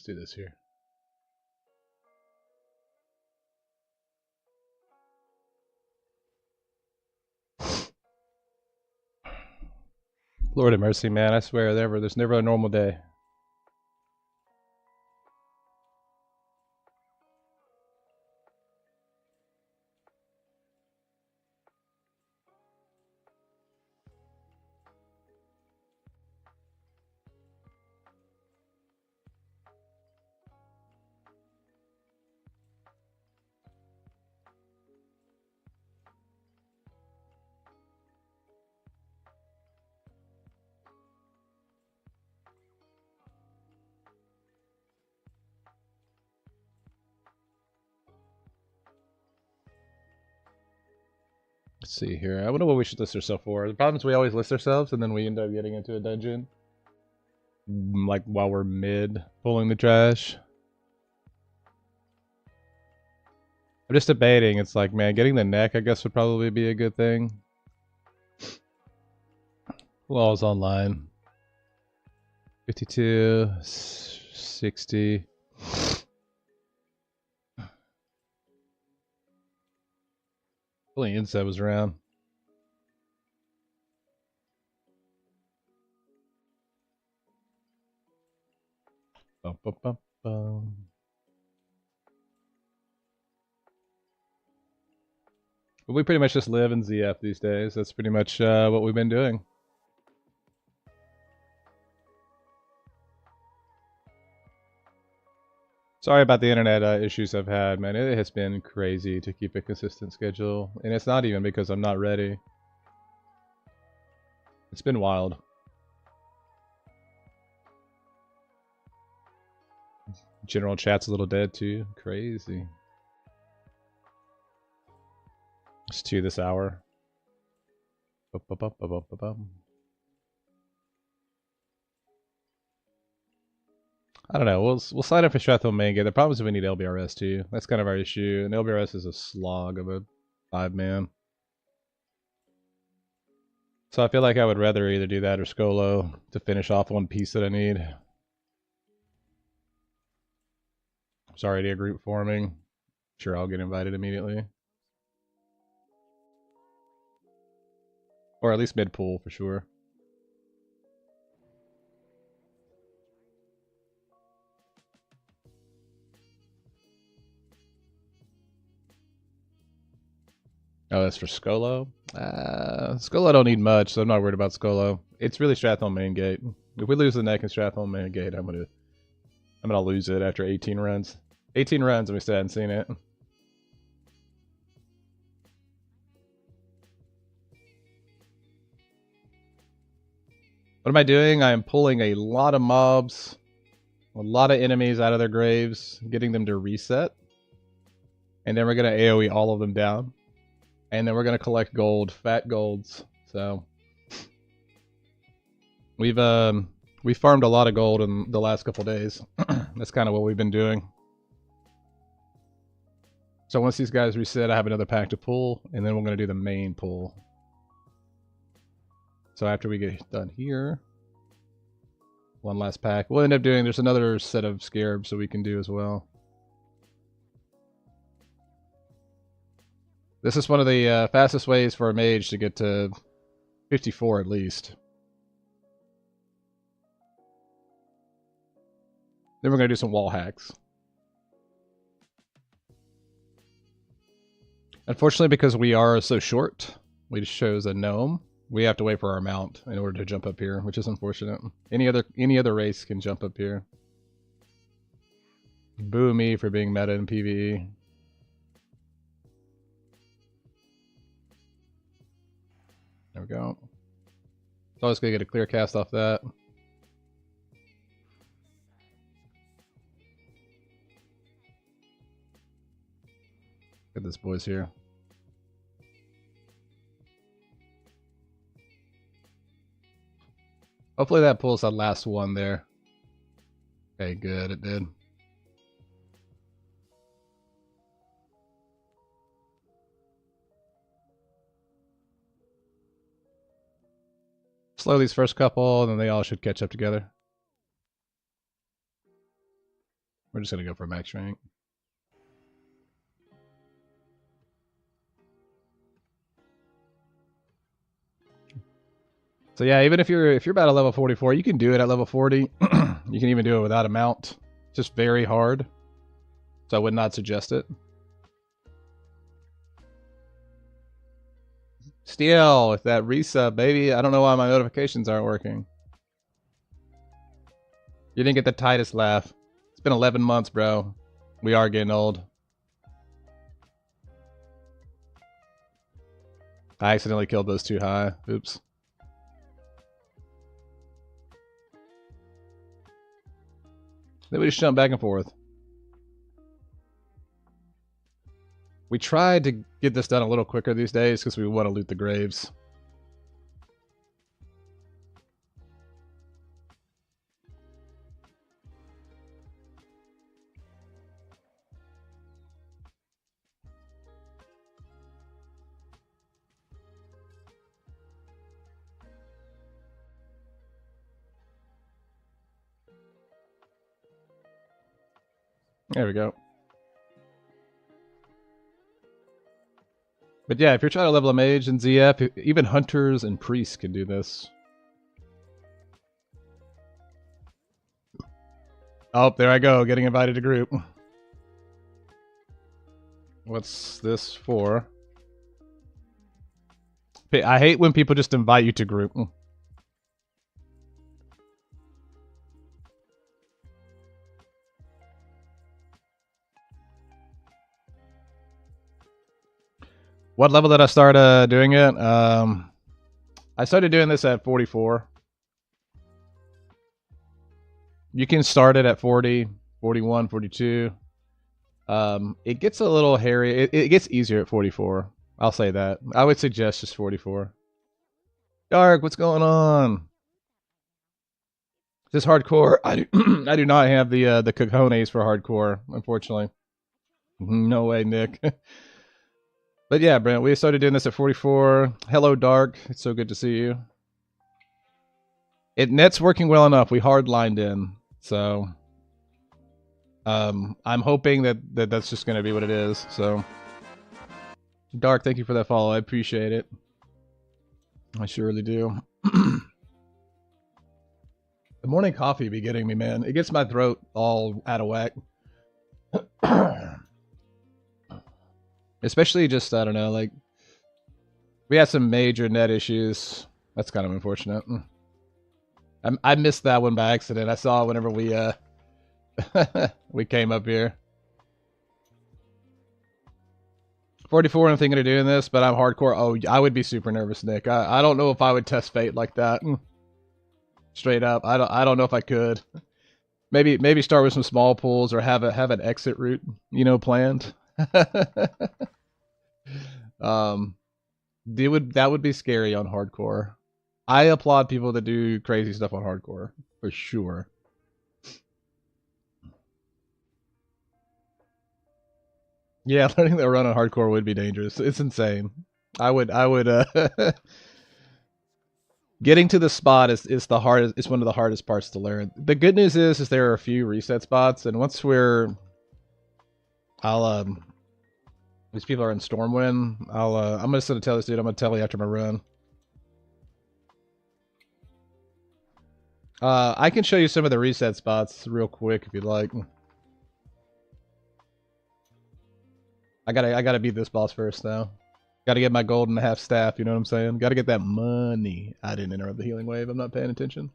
do this here. Lord have mercy, man. I swear, there's never a normal day. Let's see here. I wonder what we should list ourselves for. The problem is we always list ourselves and then we end up getting into a dungeon. Like while we're mid pulling the trash. I'm just debating. It's like, man, getting the neck I guess would probably be a good thing. Who all's online? 52, 60. Only inside was around. Bum, bum, bum, bum. We pretty much just live in ZF these days. That's pretty much what we've been doing. Sorry about the internet issues I've had, man. It has been crazy to keep a consistent schedule. And it's not even because I'm not ready. It's been wild. General chat's a little dead too. Crazy. It's 2 this hour. I don't know. We'll sign up for Strathfield main gate. The problem is we need LBRS too. That's kind of our issue. And LBRS is a slog of a 5-man. So I feel like I would rather either do that or Skolo to finish off one piece that I need. Sorry to group forming. Sure, I'll get invited immediately. Or at least mid-pool for sure. Oh, that's for Skolo? Skolo don't need much, so I'm not worried about Skolo. It's really Strathfield main gate. If we lose the neck in Strathfield main gate, I'm gonna lose it after 18 runs. 18 runs and we still haven't seen it. What am I doing? I am pulling a lot of mobs, a lot of enemies out of their graves, getting them to reset. And then we're going to AoE all of them down. And then we're going to collect gold, fat golds. So we've farmed a lot of gold in the last couple days. That's kind of what we've been doing. So once these guys reset, I have another pack to pull, and then we're going to do the main pull. So after we get done here, one last pack. We'll end up doing, there's another set of scarabs that we can do as well. This is one of the fastest ways for a mage to get to 54 at least. Then we're going to do some wall hacks. Unfortunately, because we are so short, we just chose a gnome. We have to wait for our mount in order to jump up here, which is unfortunate. Any other race can jump up here. Boo me for being meta in PvE. There we go. It's always gonna get a clear cast off that. Look at this boys here. Hopefully that pulls that last one there. Okay, good, it did. Slow these first couple, and then they all should catch up together. We're just gonna go for max rank. So yeah, even if you're about a level 44, you can do it at level 40. You can even do it without a mount. Just very hard. So I would not suggest it. Steel with that resub, baby. I don't know why my notifications aren't working. You didn't get the tightest laugh. It's been 11 months, bro. We are getting old. I accidentally killed those too high. Oops. Then we just jump back and forth. We tried to get this done a little quicker these days because we want to loot the graves. There we go. But yeah, if you're trying to level a mage in ZF, even hunters and priests can do this. Oh, there I go, getting invited to group. What's this for? I hate when people just invite you to group. What level did I start doing it? I started doing this at 44. You can start it at 40, 41, 42. It gets a little hairy. It gets easier at 44. I'll say that. I would suggest just 44. Dark, what's going on? Is this hardcore? I do, I do not have the cojones for hardcore, unfortunately. No way, Nick. But yeah, Brent, we started doing this at 44. Hello, Dark. It's so good to see you. Net's working well enough. We hard lined in, so I'm hoping that's just going to be what it is. So, Dark, thank you for that follow. I appreciate it. I surely do. The morning coffee be getting me, man. It gets my throat all out of whack. Especially just, I don't know, like, we had some major net issues. That's kind of unfortunate. I missed that one by accident. I saw it whenever we we came up here. 44, I'm thinking of doing this, but I'm hardcore. Oh, I would be super nervous, Nick. I don't know if I would test fate like that. Straight up, I don't know if I could. Maybe start with some small pools or have an exit route, planned. That would be scary on hardcore. I applaud people that do crazy stuff on hardcore for sure. Yeah, learning the run on hardcore would be dangerous. It's insane. I would getting to the spot is the hardest. It's one of the hardest parts to learn. The good news is there are a few reset spots, and once these people are in Stormwind. I'm just gonna tell this dude. I'm gonna tell you after my run. I can show you some of the reset spots real quick if you'd like. I gotta beat this boss first though. Gotta get my gold and a half staff. You know what I'm saying? Gotta get that money. I didn't interrupt the healing wave. I'm not paying attention.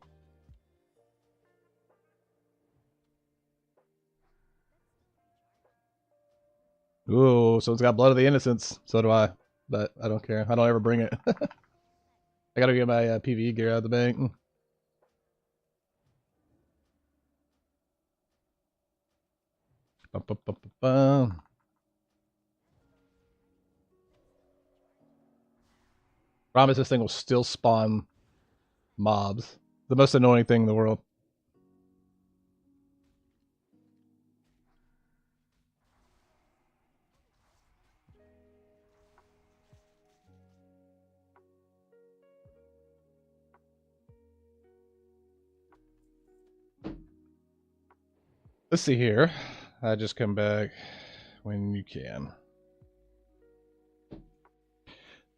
Ooh, so it's got blood of the innocents. So do I. But I don't care. I don't ever bring it. I gotta get my PvE gear out of the bank. Bum, bum, bum, bum, bum. Promise this thing will still spawn mobs. The most annoying thing in the world. Let's see here. I just come back when you can.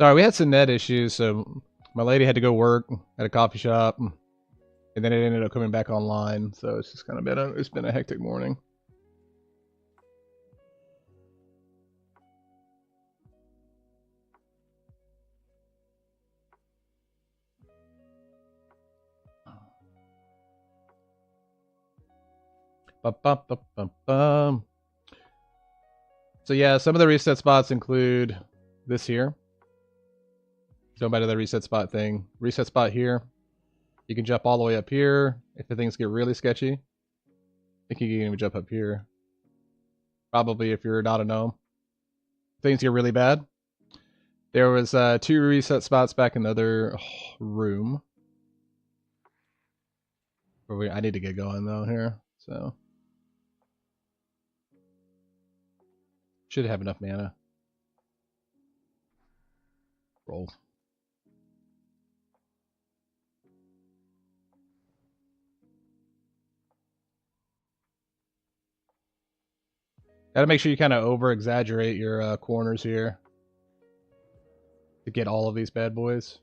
Sorry, we had some net issues, so my lady had to go work at a coffee shop, and then it ended up coming back online. So it's just kind of been a hectic morning. So yeah, some of the reset spots include this here. Go back to the reset spot thing. Reset spot here. You can jump all the way up here if the things get really sketchy. I think you can even jump up here. Probably if you're not a gnome. Things get really bad. There was 2 reset spots back in the other room. I need to get going though here, so should have enough mana. Roll. Gotta make sure you kind of over-exaggerate your corners here to get all of these bad boys.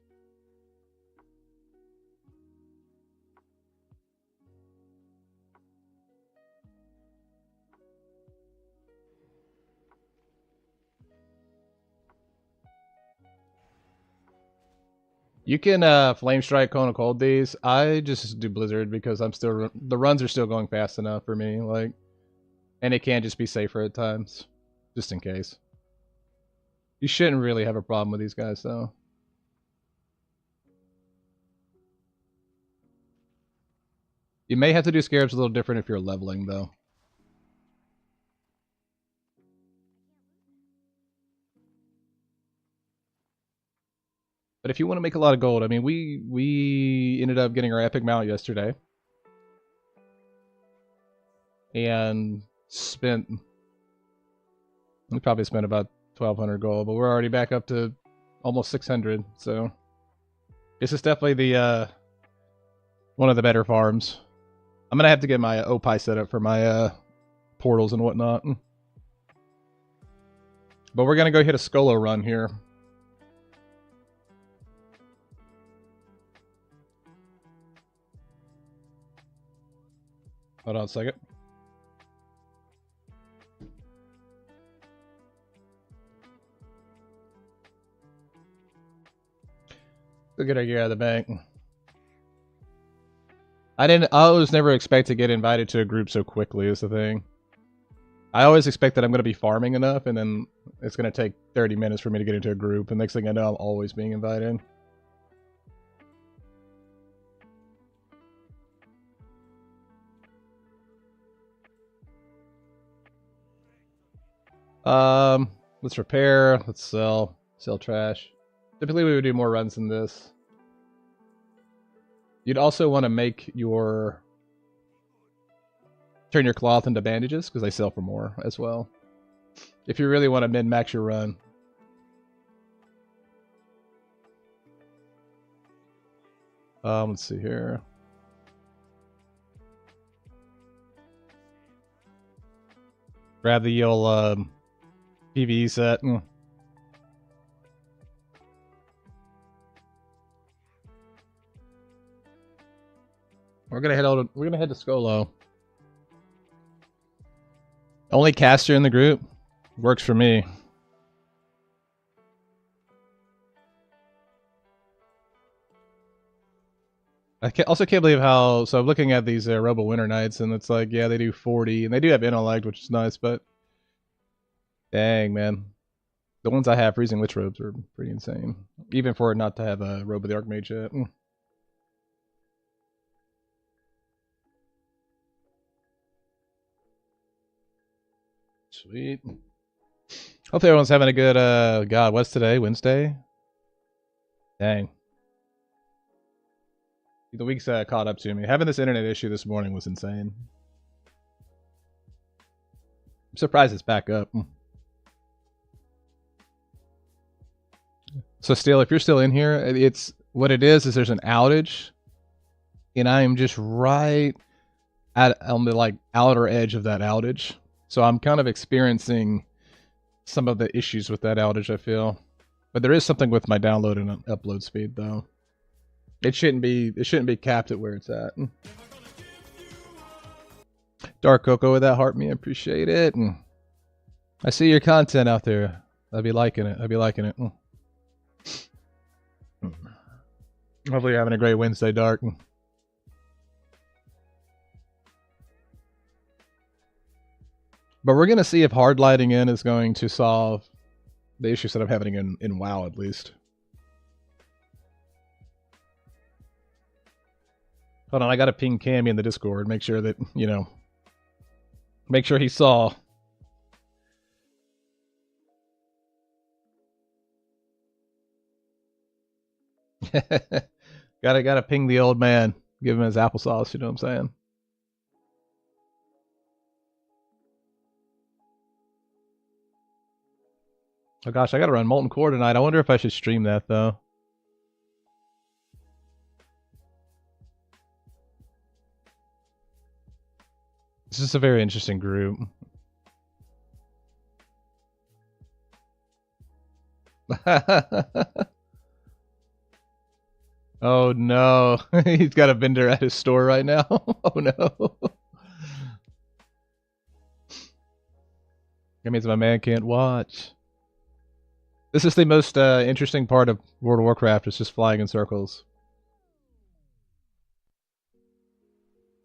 You can flame strike, cone of cold these. I just do blizzard because the runs are still going fast enough for me. Like, and it can just be safer at times, just in case. You shouldn't really have a problem with these guys though. You may have to do scarabs a little different if you're leveling though. But if you want to make a lot of gold, I mean, we ended up getting our epic mount yesterday. And we probably spent about 1,200 gold, but we're already back up to almost 600, so this is definitely the one of the better farms. I'm gonna have to get my Opie set up for my portals and whatnot. But we're gonna go hit a Skolo run here. Hold on a second. Go get our gear out of the bank. I always never expect to get invited to a group so quickly is the thing. I always expect that I'm going to be farming enough and then it's going to take 30 minutes for me to get into a group. And next thing I know, I'm always being invited. Let's repair. Let's sell. Sell trash. Typically we would do more runs than this. You'd also want to make turn your cloth into bandages because they sell for more as well. If you really want to min-max your run. Let's see here. Grab the old PvE set. We're gonna head to Skolo. Only caster in the group works for me. I also can't believe how. So I'm looking at these Robo Winter Knights, and it's like, yeah, they do 40, and they do have intellect, which is nice, but dang, man, the ones I have, Freezing Lich Robes, are pretty insane. Even for it not to have a Robe of the Archmage yet. Sweet. Hopefully everyone's having a good, God, what's today? Wednesday? Dang. The week's caught up to me. Having this internet issue this morning was insane. I'm surprised it's back up. So still, if you're still in here, it's what it is there's an outage. And I am just right on the like outer edge of that outage. So I'm kind of experiencing some of the issues with that outage, I feel. But there is something with my download and upload speed, though. It shouldn't be capped at where it's at. Dark Cocoa with that heart me, I appreciate it. I see your content out there. I'll be liking it. Hopefully you're having a great Wednesday, Dark. But we're gonna see if hard lighting in is going to solve the issues that I'm having in WoW, at least. Hold on, I gotta ping Cammy in the Discord. Make sure that, you know, make sure he saw. gotta ping the old man. Give him his applesauce, you know what I'm saying? Oh gosh, I gotta run Molten Core tonight. I wonder if I should stream that, though. This is a very interesting group. Oh no, he's got a vendor at his store right now. Oh no. That means my man can't watch. This is the most interesting part of World of Warcraft. It's just flying in circles.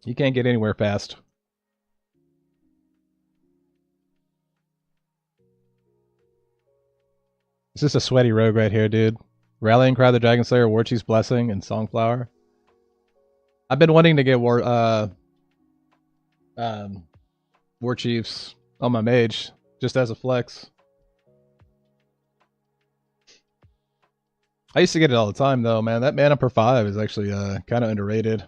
You can't get anywhere fast. This is a sweaty rogue right here, dude. Rallying Cry, the Dragon Slayer, Warchief's Blessing, and Songflower. I've been wanting to get Warchiefs on my mage, just as a flex. I used to get it all the time, though, man. That mana per 5 is actually kind of underrated.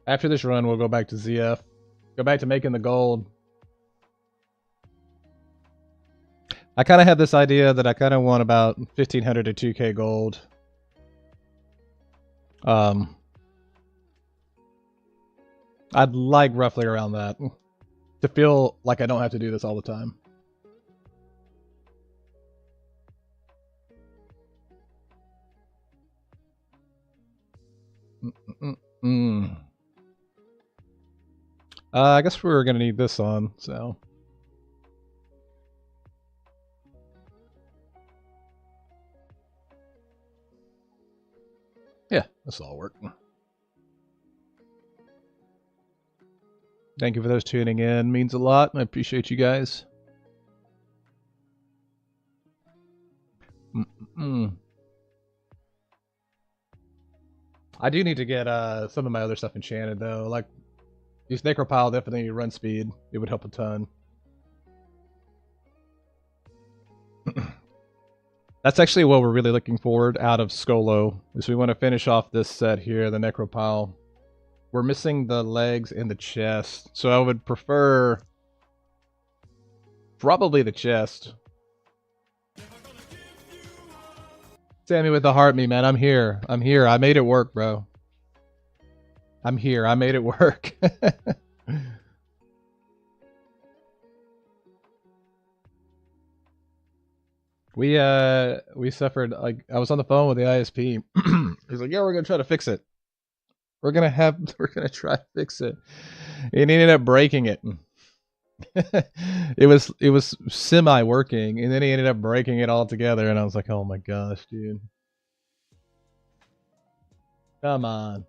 After this run, we'll go back to ZF. Go back to making the gold. I kind of have this idea that I kind of want about 1,500 to 2K gold. I'd like roughly around that. To feel like I don't have to do this all the time. I guess we're gonna need this on, so. Yeah, this will all work. Thank you for those tuning in. Means a lot. I appreciate you guys. I do need to get some of my other stuff enchanted, though. Like, use Necropile, definitely run speed. It would help a ton. That's actually what we're really looking forward out of Skolo, is we want to finish off this set here, the Necropile. We're missing the legs and the chest, so I would prefer probably the chest. Sammy with the heart me, man. I'm here. I'm here. I made it work, bro. I'm here. I made it work. We suffered, like, I was on the phone with the ISP. He's like, yeah, we're gonna try to fix it. We're gonna try to fix it. And he ended up breaking it. It was semi working, and then he ended up breaking it all together, and I was like, oh my gosh, dude. Come on.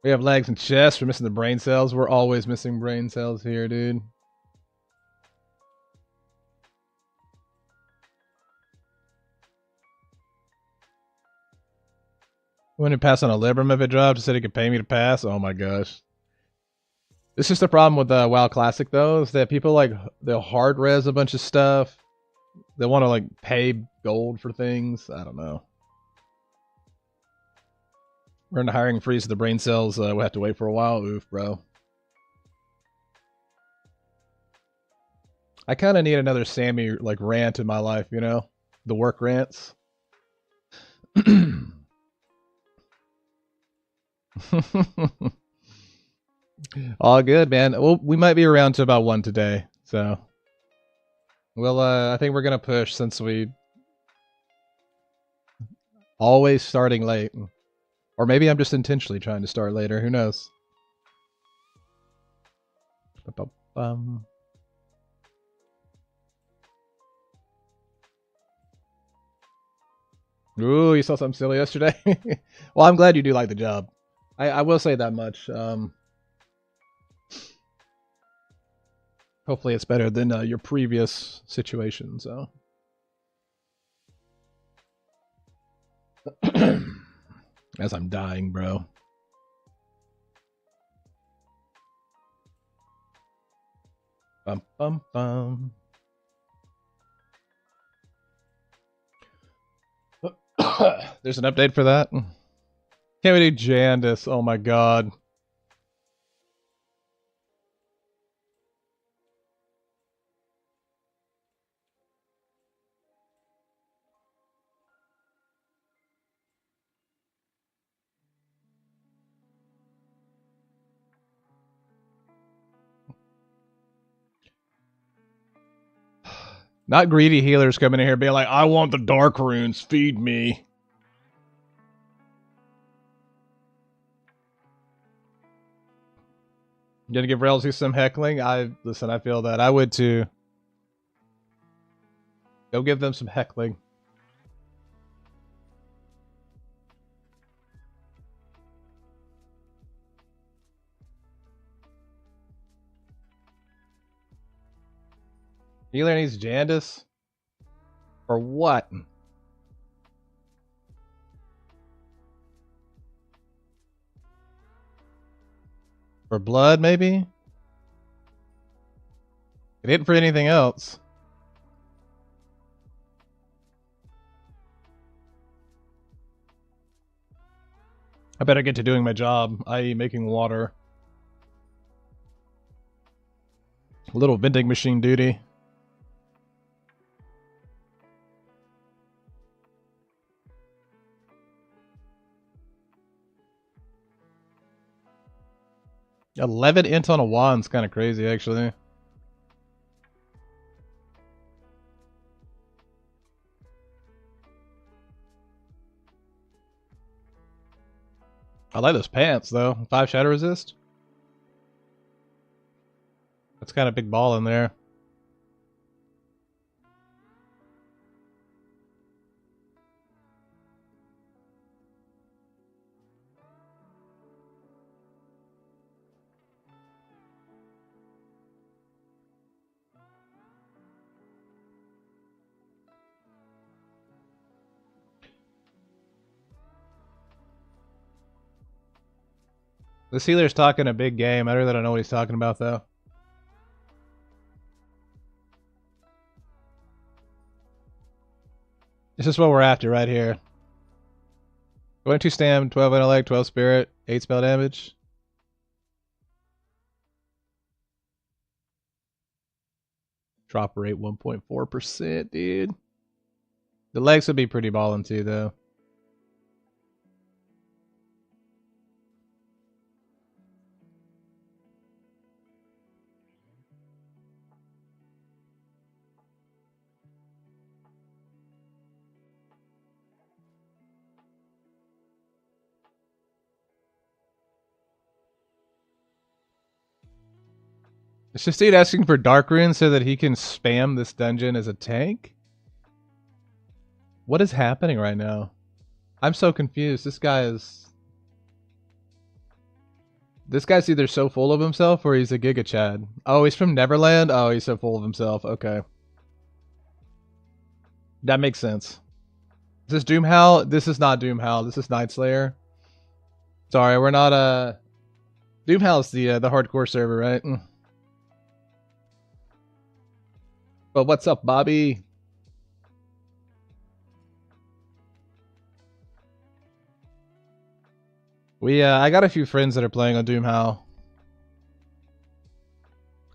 We have legs and chest. We're missing the brain cells. We're always missing brain cells here, dude. When to pass on a Libram if it dropped, said he could pay me to pass. Oh my gosh. This is the problem with WoW Classic, though, is that people, like, they'll hard res a bunch of stuff. They want to, like, pay gold for things. I don't know. We're in a hiring freeze of the brain cells. We'll have to wait for a while. Oof, bro. I kind of need another Sammy, like, rant in my life, you know? The work rants. All good, man. Well, we might be around to about 1 today, so we'll. I think we're gonna push since we always starting late, or maybe I'm just intentionally trying to start later. Who knows? Ooh, you saw something silly yesterday. Well, I'm glad you do like the job. I will say that much. Hopefully it's better than your previous situation, so. As I'm dying, bro. Bum, bum, bum. There's an update for that? Can't we do Jandis? Oh my god. Not greedy healers coming in here being like, I want the dark runes, feed me. You gonna give Relzy some heckling? Listen, I feel that. I would too. Go give them some heckling. Healer needs Jandis? For what? For blood, maybe? It ain't for anything else. I better get to doing my job, i.e. making water. A little vending machine duty. $11 int on a wand's kind of crazy, actually. I like those pants, though. 5 shadow resist. That's kind of big ball in there. This healer's talking a big game. I really don't know what he's talking about, though. This is what we're after right here. 22 stam, 12 intellect, 12 spirit, 8 spell damage. Drop rate 1.4%, dude. The legs would be pretty ballin' too, though. Is this dude asking for dark runes so that he can spam this dungeon as a tank? What is happening right now? I'm so confused. This guy's either so full of himself or he's a Giga Chad. Oh, he's from Neverland? Oh, he's so full of himself. Okay. That makes sense. Is this Doomhowl? This is not Doomhowl. This is Night Slayer. Sorry, we're not Doomhowl's the hardcore server, right? But what's up, Bobby? I got a few friends that are playing on Doomhowl.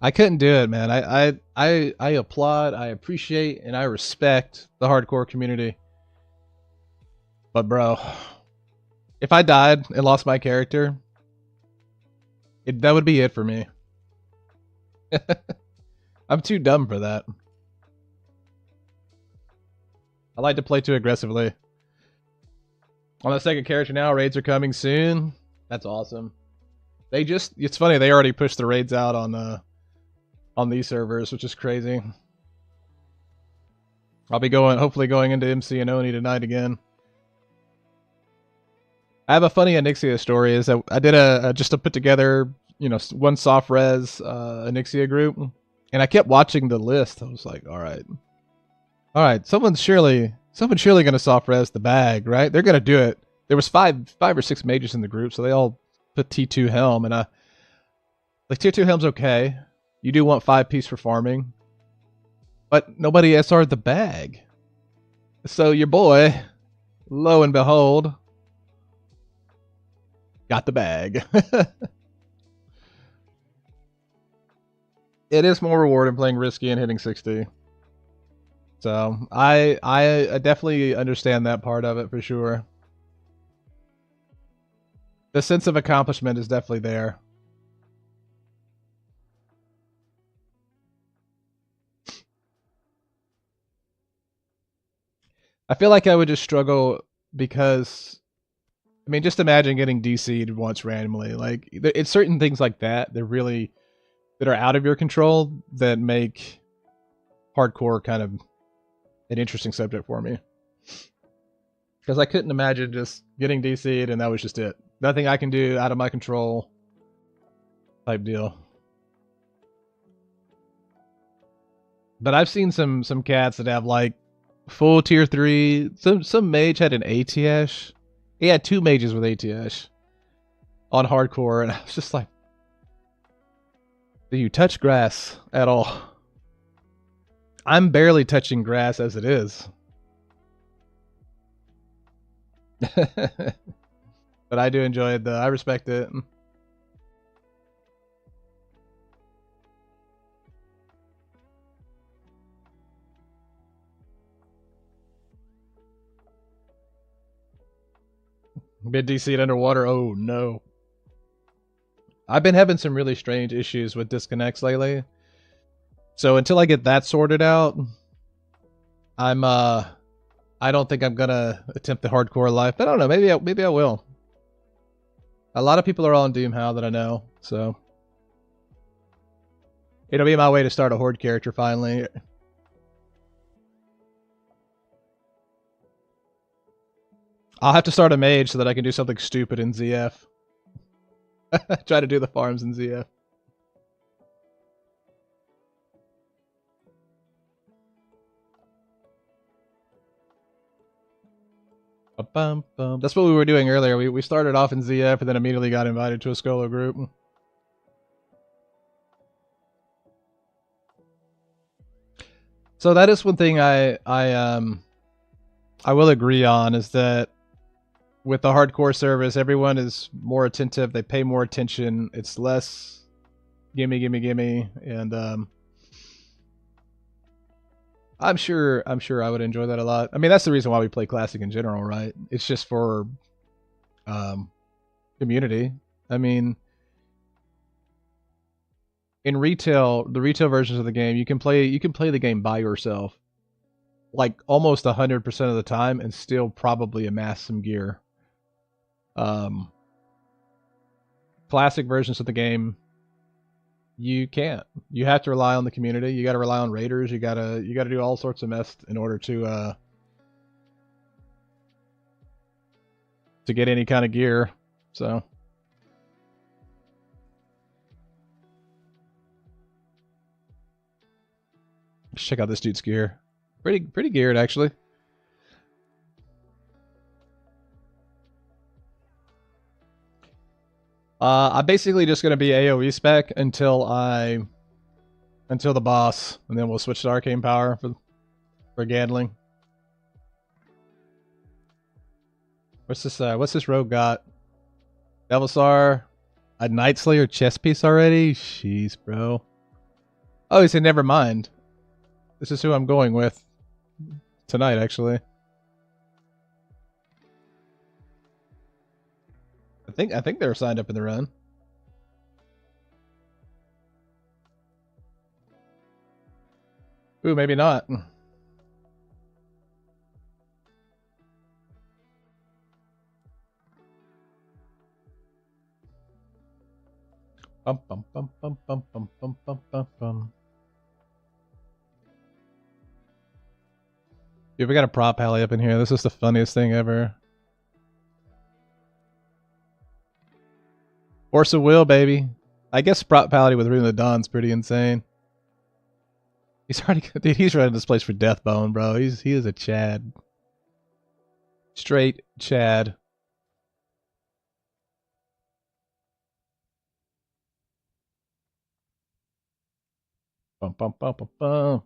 I couldn't do it, man. I applaud, I appreciate, and I respect the hardcore community. But bro, if I died and lost my character, that would be it for me. I'm too dumb for that. I like to play too aggressively. On the second character now, raids are coming soon. That's awesome. It's funny, they already pushed the raids out on these servers, which is crazy. I'll be hopefully going into MC and Oni tonight again. I have a funny Anixia story. Is that I did just to put together, one soft res Anixia group, and I kept watching the list. I was like, all right, someone's surely gonna soft res the bag, right? They're gonna do it. There was five or six mages in the group, so they all put T2 helm, and like tier 2 helm's okay. You do want 5-piece for farming, but nobody SR'd the bag. So your boy, lo and behold, got the bag. It is more rewarding playing risky and hitting 60. So I definitely understand that part of it for sure. The sense of accomplishment is definitely there. I feel like I would just struggle because, I mean, just imagine getting DC'd once randomly. Like, it's certain things like that that are out of your control that make hardcore kind of an interesting subject for me. Because I couldn't imagine just getting DC'd and that was just it. Nothing I can do, out of my control type deal. But I've seen some cats that have like full tier 3. Some mage had an ATS. He had 2 mages with ATS on hardcore, and I was just like, do you touch grass at all? I'm barely touching grass as it is. But I do enjoy it though. I respect it. Mid DC'd underwater. Oh no. I've been having some really strange issues with disconnects lately. So until I get that sorted out, I don't think I'm gonna attempt the hardcore life. But I don't know, maybe I will. A lot of people are on Doomhow that I know, so it'll be my way to start a horde character finally. I'll have to start a mage so that I can do something stupid in ZF. Try to do the farms in ZF. That's what we were doing earlier. We started off in ZF and then immediately got invited to a Skolo group. So that is one thing I will agree on, is that with the hardcore service, everyone is more attentive. They pay more attention. It's less gimme, and I'm sure I would enjoy that a lot. I mean, that's the reason why we play Classic in general, right? It's just for community. I mean, in retail, the retail versions of the game, you can play the game by yourself, like almost 100% of the time, and still probably amass some gear. Classic versions of the game, you can't. You have to rely on the community. You got to rely on raiders. You got to do all sorts of mess in order to get any kind of gear. So let's check out this dude's gear. Pretty geared actually. I'm basically just gonna be AoE spec until the boss, and then we'll switch to arcane power for Gadling. What's this rogue got? Devilsar, a Night Slayer chest piece already? Jeez, bro. Oh, he said never mind. This is who I'm going with tonight, actually. I think they were signed up in the run. Ooh, maybe not. Bum bum bum bum bum bum bum bum bum bum. Dude, we got a prop alley up in here. This is the funniest thing ever. Force of will, baby. I guess prop pally with Rune of the Dawn's pretty insane. He's already, dude, he's running this place for Deathbone, bro. He is a Chad. Straight Chad. Bum bum bum bum bum.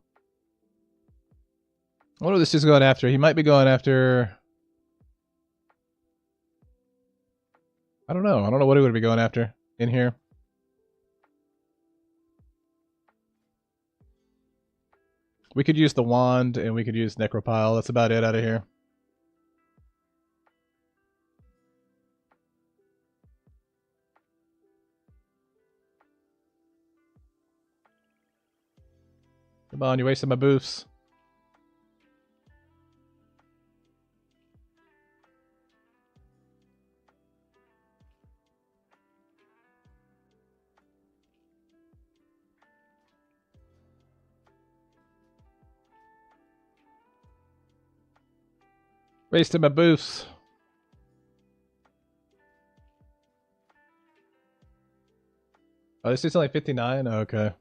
I wonder what this is going after. He might be going after. I don't know. I don't know what he would be going after in here. We could use the wand and we could use Necropile. That's about it out of here. Come on, you wasted my boofs. Wasted my boofs. Oh, this is only 59? Oh, okay.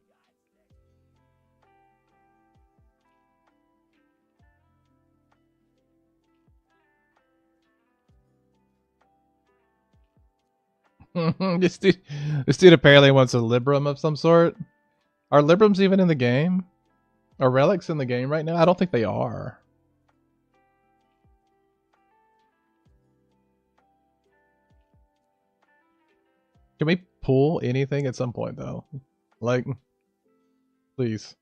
this dude apparently wants a Libram of some sort. Are Librams even in the game? Are relics in the game right now? I don't think they are. Can we pull anything at some point, though? Like, please.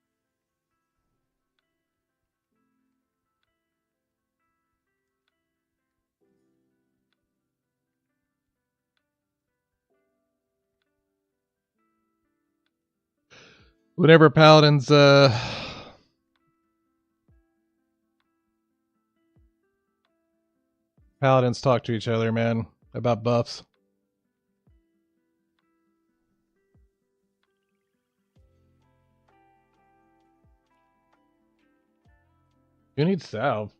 Whenever paladins, paladins talk to each other, man, about buffs. You need salve.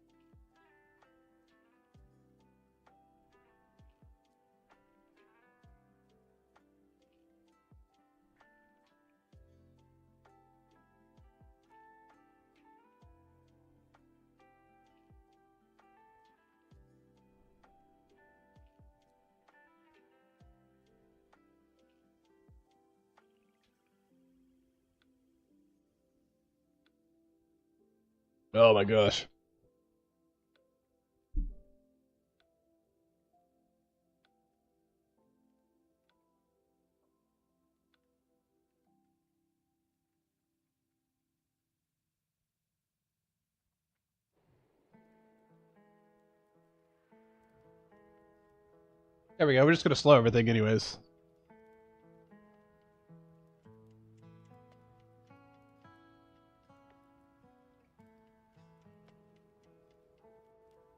Oh my gosh. There we go. We're just gonna slow everything anyways.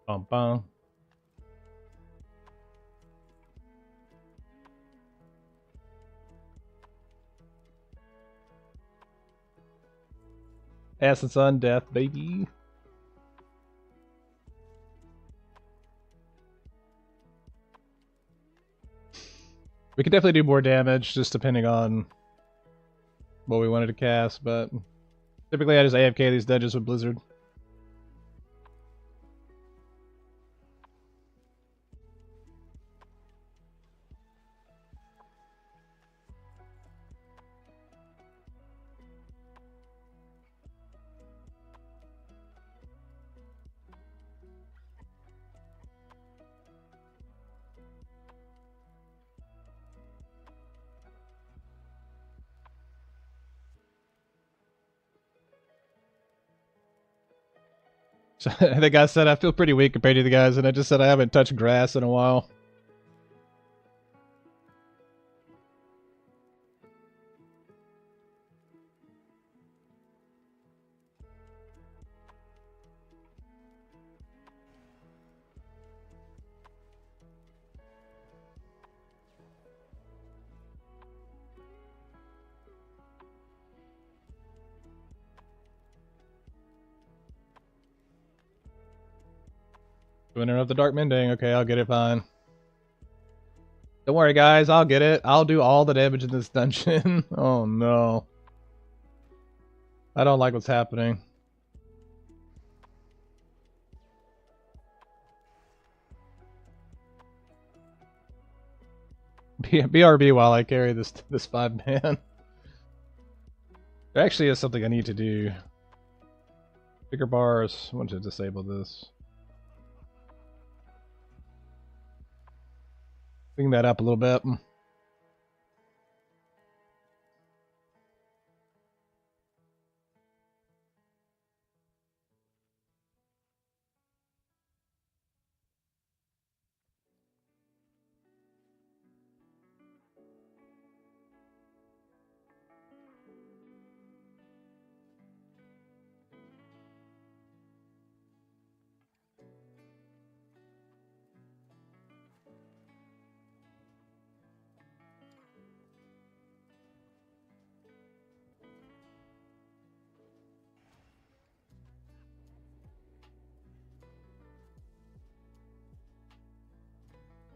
Bum bum. Essence on death, baby. We could definitely do more damage, just depending on what we wanted to cast, but typically I just AFK these dungeons with Blizzard. So the guy said I feel pretty weak compared to the guys, and I just said I haven't touched grass in a while. Winner of the Dark Mending. Okay, I'll get it fine. Don't worry, guys. I'll get it. I'll do all the damage in this dungeon. Oh, no. I don't like what's happening. BRB while I carry this 5-man. There actually is something I need to do. Bigger bars. I want to disable this. Clean that up a little bit.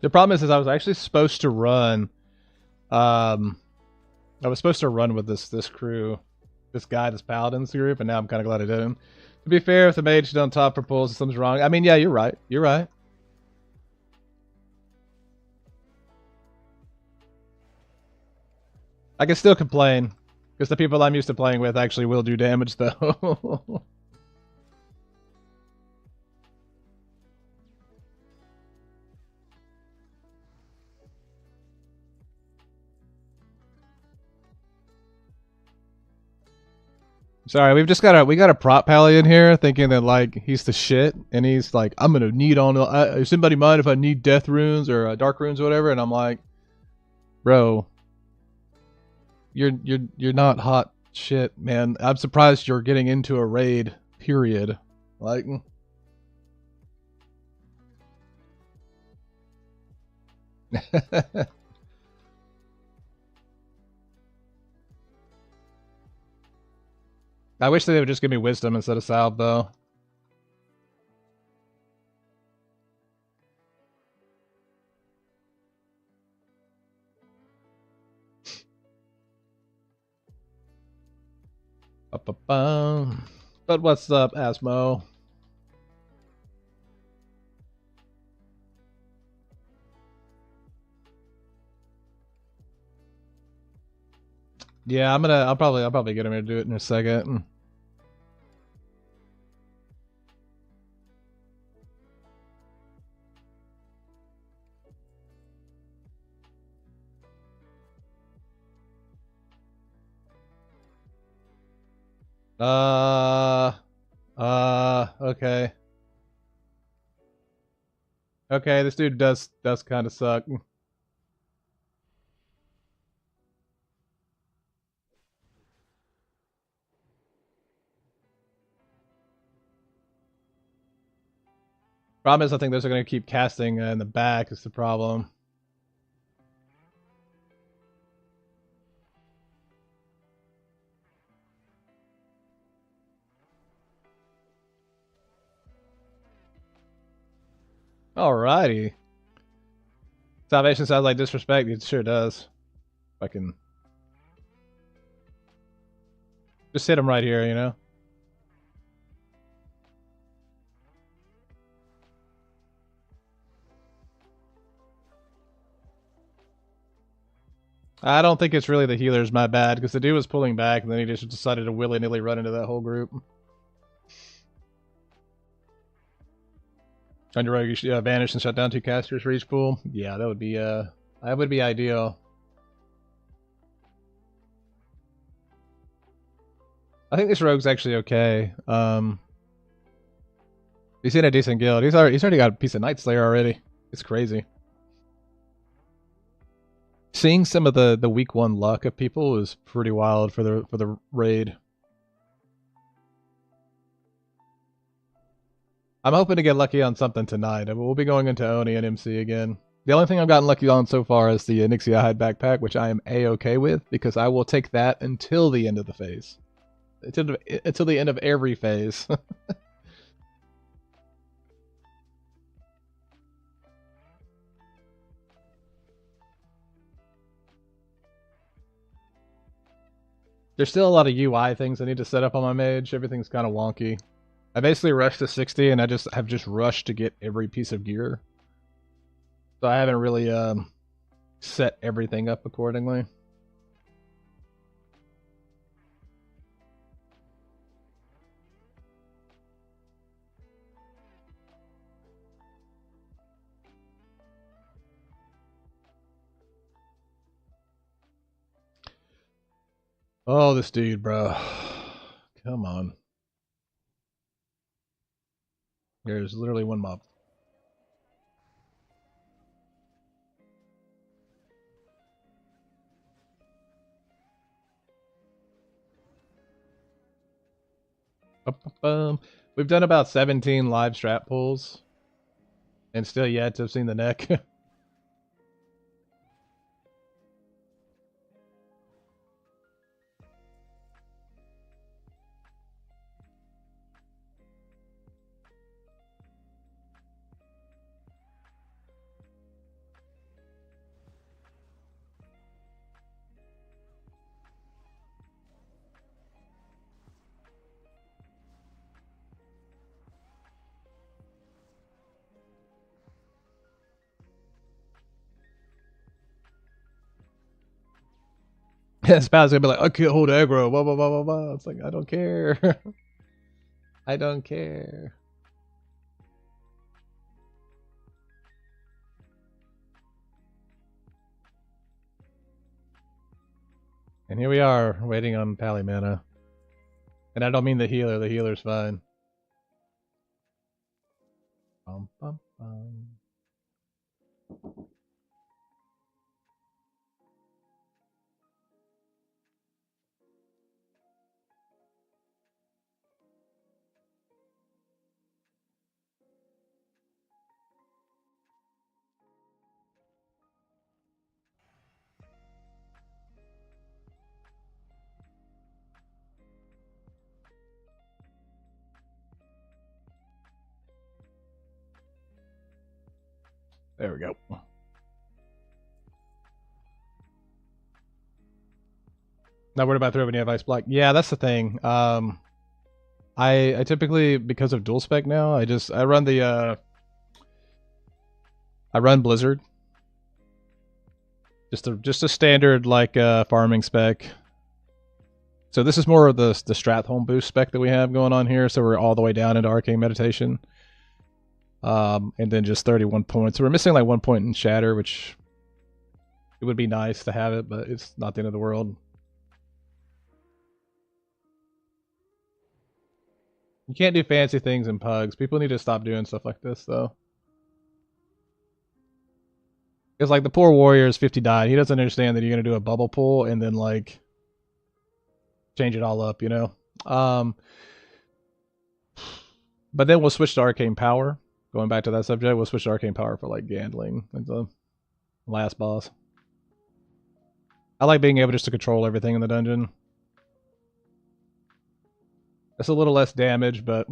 The problem is I was actually supposed to run. I was supposed to run with this crew, this paladins group, and now I'm kind of glad I didn't. To be fair, if the mage on top proposes something's wrong, I mean, yeah, you're right. You're right. I can still complain because the people I'm used to playing with actually will do damage, though. Sorry, we got a prop pally in here thinking that like he's the shit, and he's like, I'm gonna need on. Does anybody mind if I need death runes or dark runes or whatever? And I'm like, bro, you're not hot shit, man. I'm surprised you're getting into a raid. Period. Like. I wish they would just give me wisdom instead of salve, though. But what's up, Asmo? Yeah, I'll probably get him to do it in a second. Okay. Okay, this dude does kind of suck. Problem is, I think those are going to keep casting in the back is the problem. Alrighty. Salvation sounds like disrespect. It sure does. If I can just hit him right here, you know? I don't think it's really the healer's my bad, because the dude was pulling back, and then he just decided to willy-nilly run into that whole group. On your rogue, you should vanish and shut down 2 casters for each pool. Yeah, that would be ideal. I think this rogue's actually okay. He's in a decent guild. He's already got a piece of Night Slayer already. It's crazy. Seeing some of the week 1 luck of people is pretty wild for the raid. I'm hoping to get lucky on something tonight. We'll be going into Oni and MC again. The only thing I've gotten lucky on so far is the Nixia Hide backpack, which I am A-okay with, because I will take that until the end of the phase. Until the end of every phase. There's still a lot of UI things I need to set up on my mage. Everything's kind of wonky. I basically rushed to 60 and I have just rushed to get every piece of gear. So I haven't really set everything up accordingly. Oh, this dude, bro. Come on. There's literally one mob. We've done about 17 live strat pulls and still yet to have seen the neck. Spaz gonna be like, I can't hold aggro, blah blah blah blah blah. It's like, I don't care. I don't care. And here we are, waiting on Pally mana. And I don't mean the healer's fine. Bum, bum, bum. There we go. Not worried about throwing when you have ice block. Yeah, that's the thing. I typically, because of dual spec now, I run the I run Blizzard. Just a standard like farming spec. So this is more of the Stratholme boost spec that we have going on here. So we're all the way down into Arcane Meditation. And then just 31 points. So we're missing like 1 point in Shatter, which it would be nice to have it, but it's not the end of the world. You can't do fancy things in pugs. People need to stop doing stuff like this, though. Because, like, the poor warrior is 50 died. He doesn't understand that you're going to do a bubble pull and then, like, change it all up, you know? But then we'll switch to Arcane Power. Going back to that subject, we'll switch to Arcane Power for, like, Gandling as the last boss. I like being able just to control everything in the dungeon. It's a little less damage, but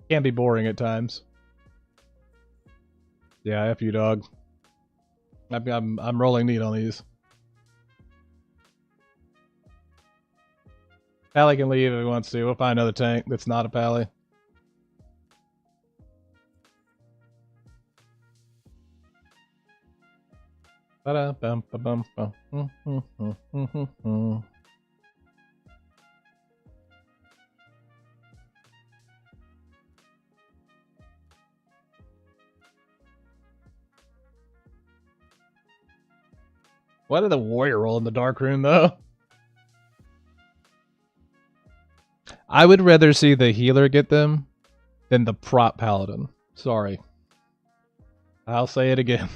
can be boring at times. Yeah, F you, dog. I'm rolling neat on these. Pally can leave if he wants to. We'll find another tank that's not a Pally. Why did the warrior roll in the dark room, though? I would rather see the healer get them than the prop paladin. Sorry. I'll say it again.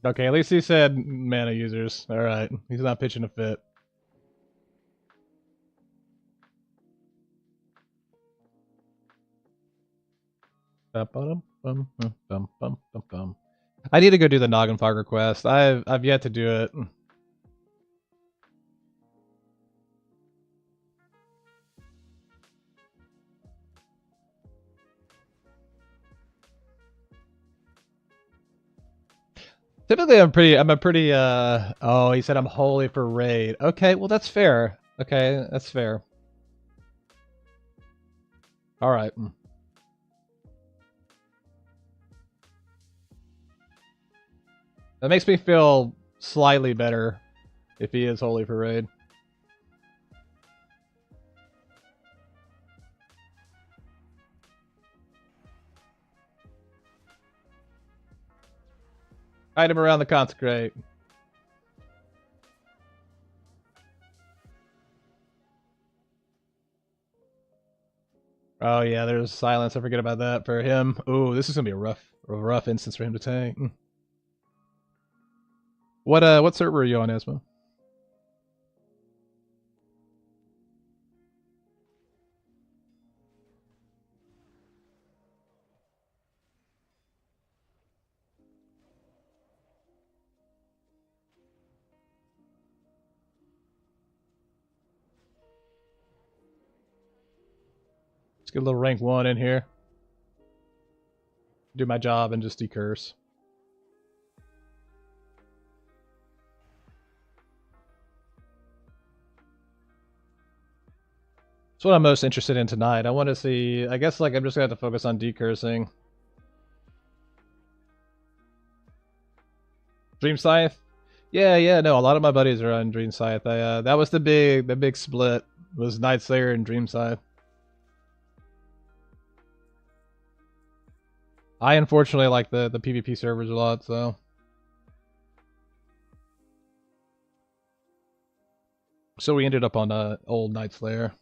Okay, at least he said mana users. Alright, he's not pitching a fit. I need to go do the Noggenfogger quest. I've yet to do it. Typically, I'm a pretty, oh, he said I'm holy for raid. Okay, well, that's fair. Okay, that's fair. Alright. That makes me feel slightly better if he is holy for raid. Item around the consecrate. Oh yeah, there's silence. I forget about that for him. Ooh, this is gonna be a rough instance for him to tank. What server are you on, Esmo? Let's get a little rank 1 in here. Do my job and just decurse. That's what I'm most interested in tonight. I want to see, I guess like I'm just gonna have to focus on decursing. Dream Scythe? Yeah, no, a lot of my buddies are on Dream Scythe. That was the big split, was Night Slayer and Dream Scythe. I unfortunately like the PvP servers a lot, so. So we ended up on old Night Slayer.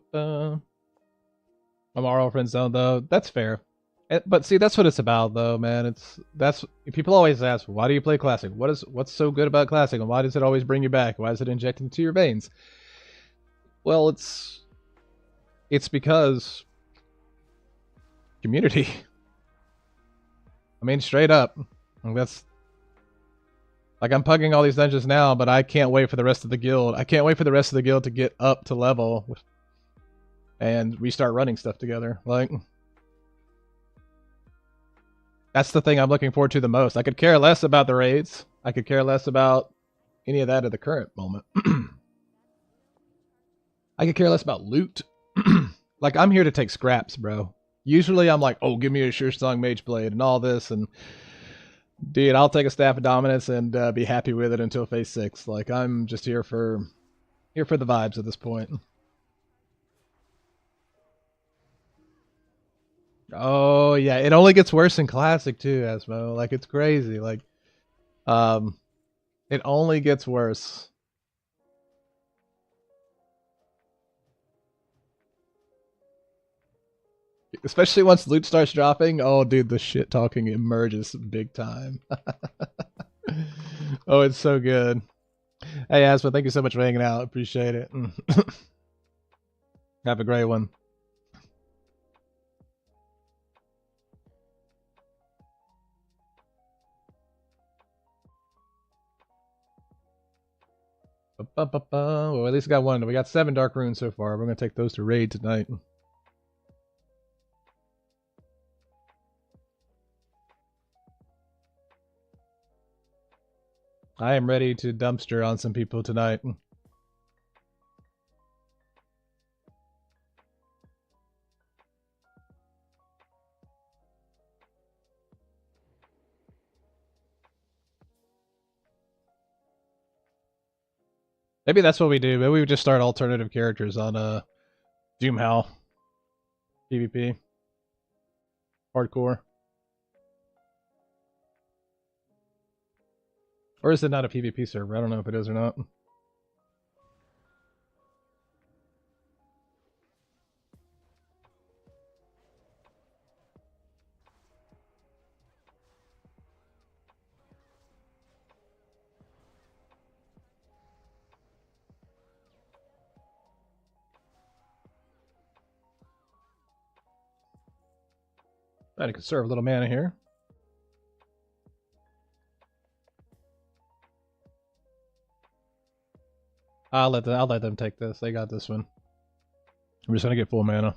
I'm our friend zone though. That's fair. But see, that's what it's about, though, man. That's people always ask, why do you play classic? What's so good about classic, and why does it always bring you back? Why is it injected into your veins? Well, it's because community. I mean, straight up. That's like I'm pugging all these dungeons now, but I can't wait for the rest of the guild. I can't wait for the rest of the guild to get up to level and we start running stuff together. Like. That's the thing I'm looking forward to the most. I could care less about the raids. I could care less about any of that at the current moment. I could care less about loot. Like, I'm here to take scraps, bro. Usually I'm like, oh, give me a Sure Song Mage Blade and all this. And, dude, I'll take a Staff of Dominance and be happy with it until phase 6. Like, I'm just here for the vibes at this point. Oh, yeah. It only gets worse in Classic, too, Asmo. Like, it's crazy. Like, it only gets worse. Especially once loot starts dropping. Oh, dude, the shit talking emerges big time. Oh, it's so good. Hey, Asma, thank you so much for hanging out. Appreciate it. Have a great one. Well, at least got one. We got 7 dark runes so far. We're gonna take those to raid tonight. I am ready to dumpster on some people tonight. Maybe that's what we do. Maybe we would just start alternative characters on Doomhow PvP hardcore. Or is it not a PvP server? I don't know if it is or not. Trying to conserve a little mana here. I'll let them take this. They got this one. I'm just gonna get full mana.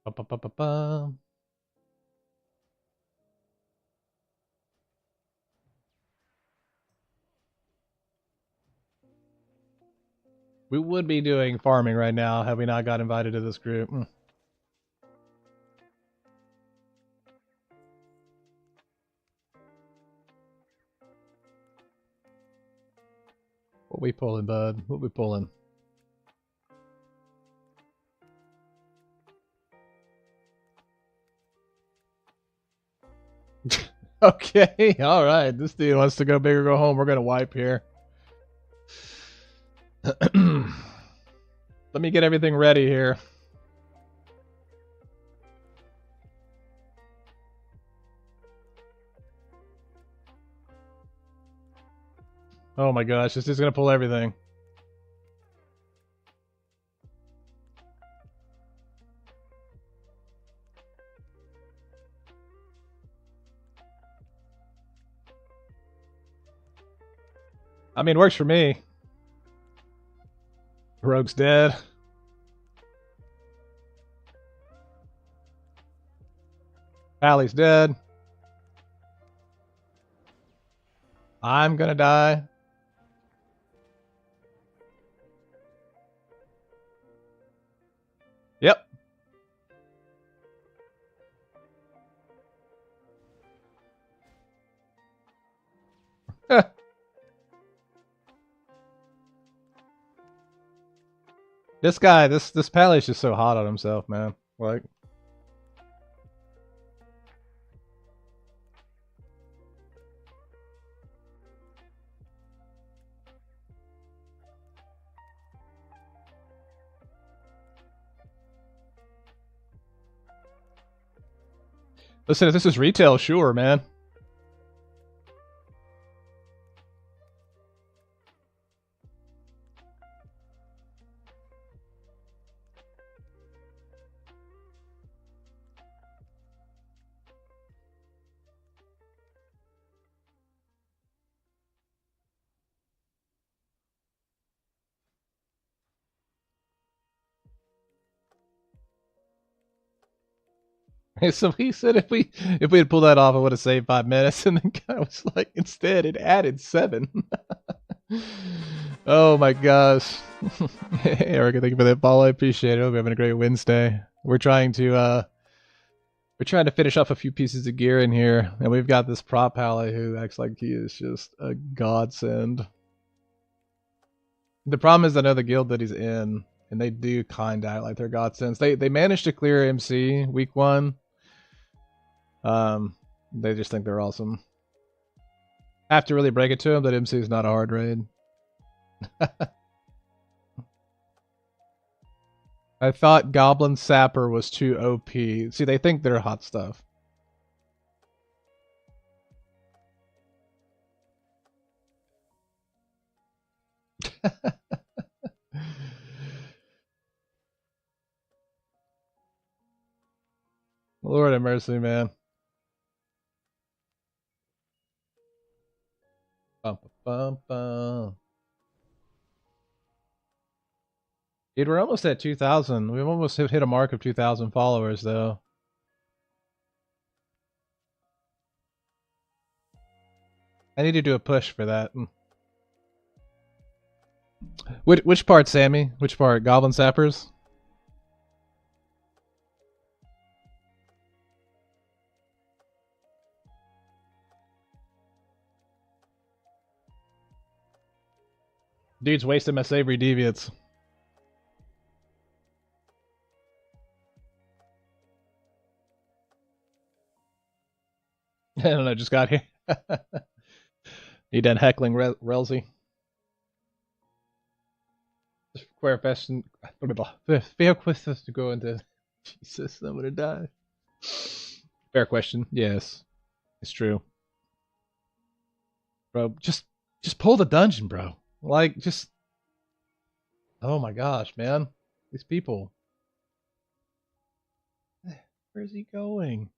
Ba-ba-ba-ba-ba. We would be doing farming right now had we not got invited to this group. What we pulling, bud? What we pulling? Okay, all right. This dude wants to go big or go home. We're gonna wipe here. Let me get everything ready here. Oh my gosh, this is gonna pull everything. I mean, works for me. Rogue's dead. Allie's dead. I'm gonna die. Yep. This guy, this Pally's just so hot on himself, man. Like, listen, if this is retail, sure, man. So he said if we had pulled that off, it would have saved 5 minutes, and the guy was like, instead it added 7. Oh my gosh. Hey, Erica, thank you for that follow. I appreciate it. Hope you're having a great Wednesday. We're trying to finish off a few pieces of gear in here, and we've got this prop pally who acts like he is just a godsend. The problem is I know the guild that he's in, and they do kind of act like they're godsends. They managed to clear MC week 1. They just think they're awesome. I have to really break it to them that MC is not a hard raid. I thought Goblin Sapper was too OP. See, they think they're hot stuff. Lord have mercy, man. Bum, bum, bum. Dude, we're almost at 2,000. We've almost hit a mark of 2,000 followers, though. I need to do a push for that. Which part, Sammy? Which part? Goblin Sappers? Dude's wasting my savory deviates. I don't know, just got here. You done heckling Relzy? Fair question. Fair question to go into. Jesus, I'm gonna die. Fair question. Yes, it's true, bro. Just pull the dungeon, bro. Like, just. Oh my gosh, man. These people. Where's he going?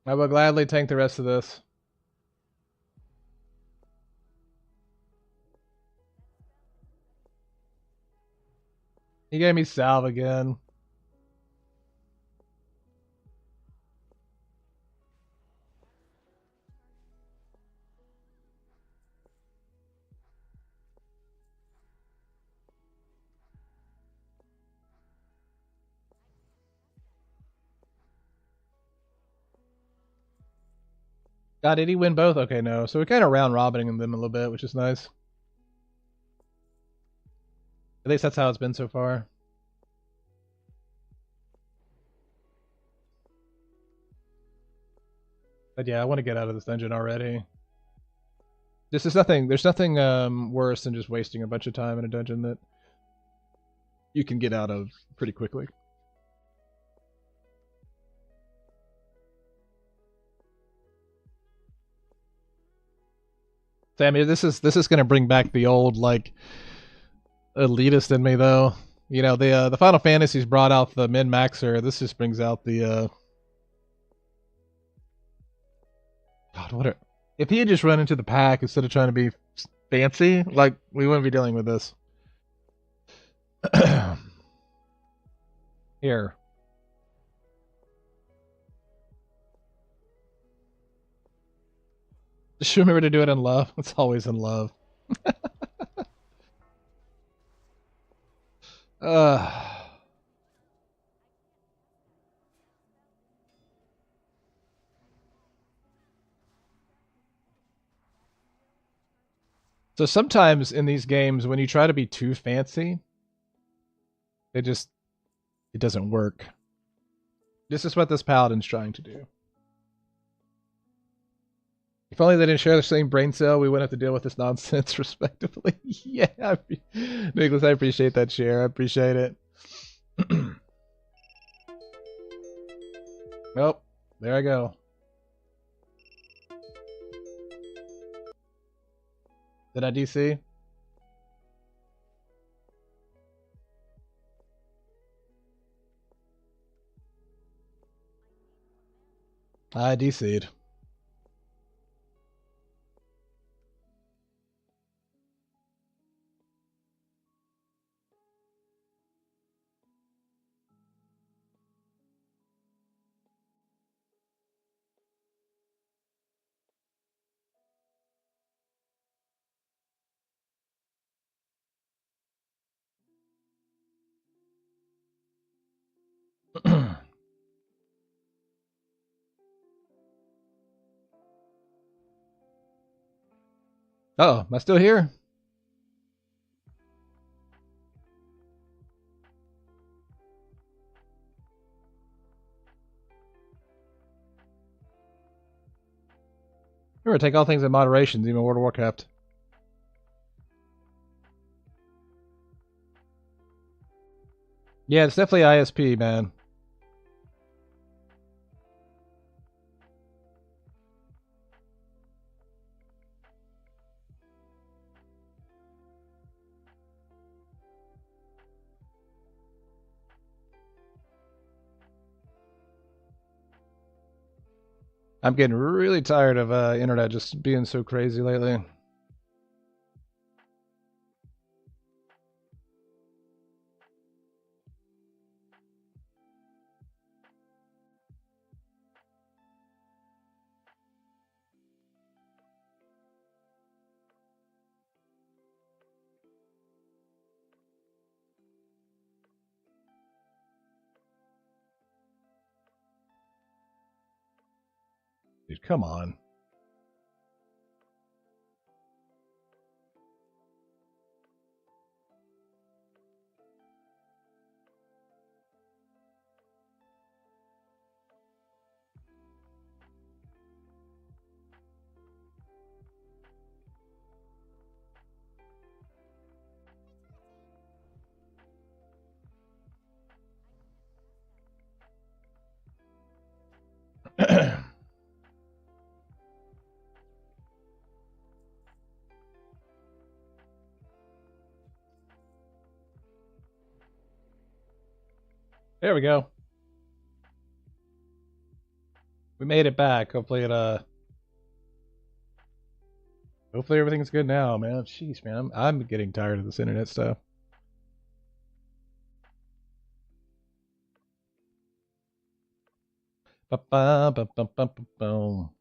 I will gladly tank the rest of this. He gave me salve again. God, did he win both? Okay, no. So we're kind of round robining them a little bit, which is nice. At least that's how it's been so far. But yeah, I want to get out of this dungeon already. This is nothing. There's nothing worse than just wasting a bunch of time in a dungeon that you can get out of pretty quickly. Sammy, this is gonna bring back the old like elitist in me though. You know, the Final Fantasies brought out the min maxer. This just brings out the God, what? If he had just run into the pack instead of trying to be fancy, like we wouldn't be dealing with this. Here. Just remember to do it in love. It's always in love. uh, so sometimes in these games, when you try to be too fancy, it doesn't work. This is what this paladin's trying to do. If only they didn't share the same brain cell, we wouldn't have to deal with this nonsense, respectively. Yeah, Nicholas, I appreciate that share. I appreciate it. Oh, there I go. Did I DC? I DC'd. Oh, am I still here? Remember, take all things in moderation, even World of Warcraft. Yeah, it's definitely ISP, man. I'm getting really tired of internet just being so crazy lately. Dude, come on. There we go. We made it back. Hopefully hopefully everything's good now, man. Jeez, man. I'm getting tired of this internet stuff. Ba-ba-ba-ba-ba-ba-boom.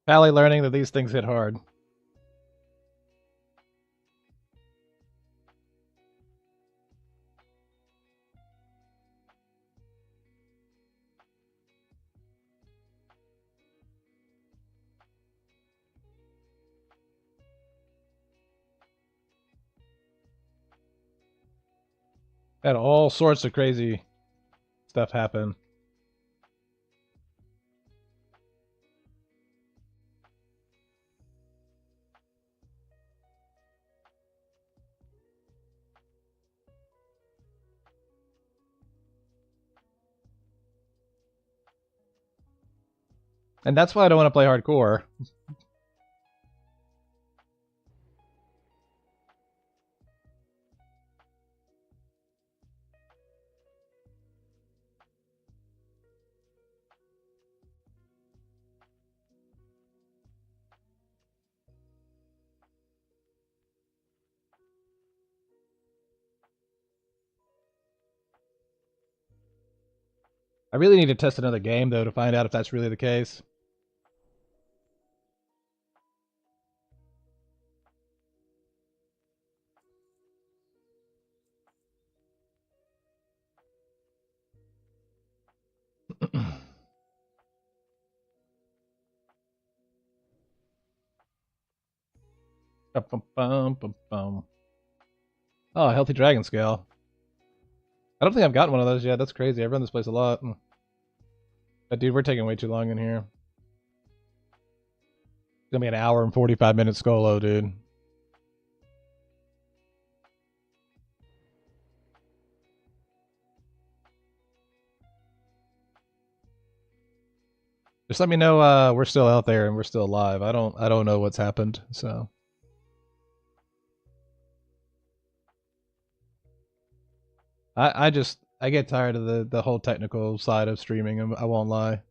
Pally learning that these things hit hard. Had all sorts of crazy stuff happen. And that's why I don't want to play hardcore. I really need to test another game, though, to find out if that's really the case. Oh, a healthy dragon scale. I don't think I've gotten one of those yet. That's crazy. I've run this place a lot. But dude, we're taking way too long in here. It's gonna be an hour and 45 minutes Skolo, dude. Just let me know we're still out there and we're still alive. I don't know what's happened, so I get tired of the whole technical side of streaming. I won't lie.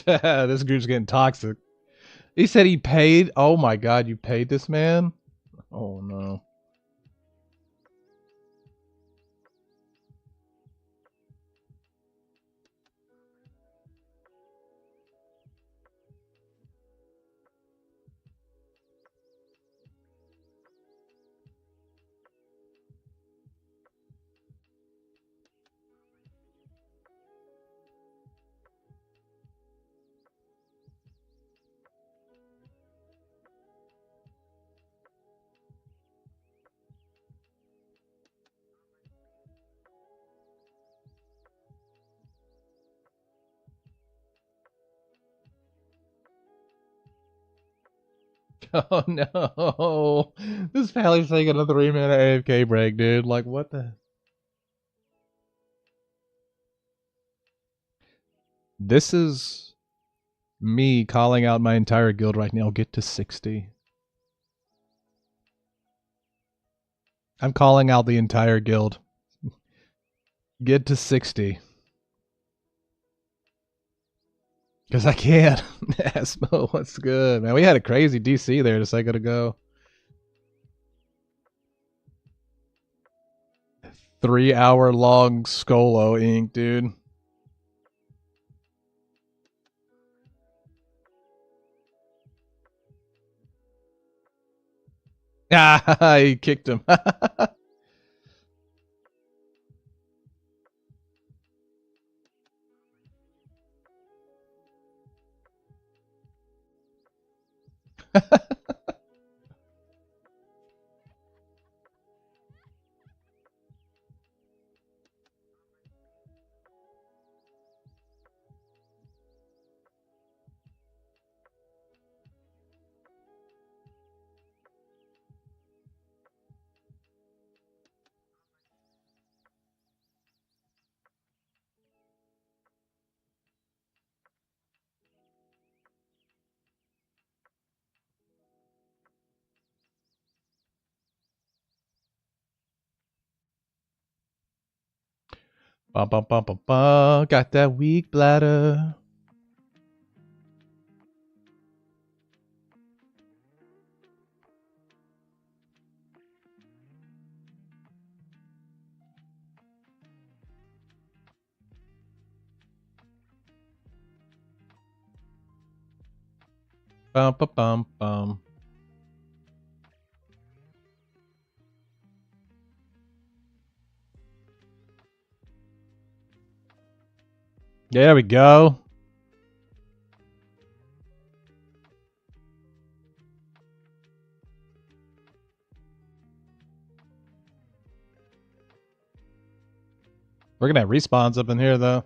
This group's getting toxic. He said he paid. Oh my god, you paid this man? Oh no. Oh no. This Pally's taking a 3-minute AFK break, dude. Like, what the? This is me calling out my entire guild right now. Get to 60. I'm calling out the entire guild. Get to 60. Because I can. Asmo, what's good? Man, we had a crazy DC there just a second ago. 3-hour long Skolo ink, dude. Ah, he kicked him. Bum, bum, bum, bum, bum. Got that weak bladder. Bum, bum, bum, bum. There we go. We're gonna have respawns up in here, though.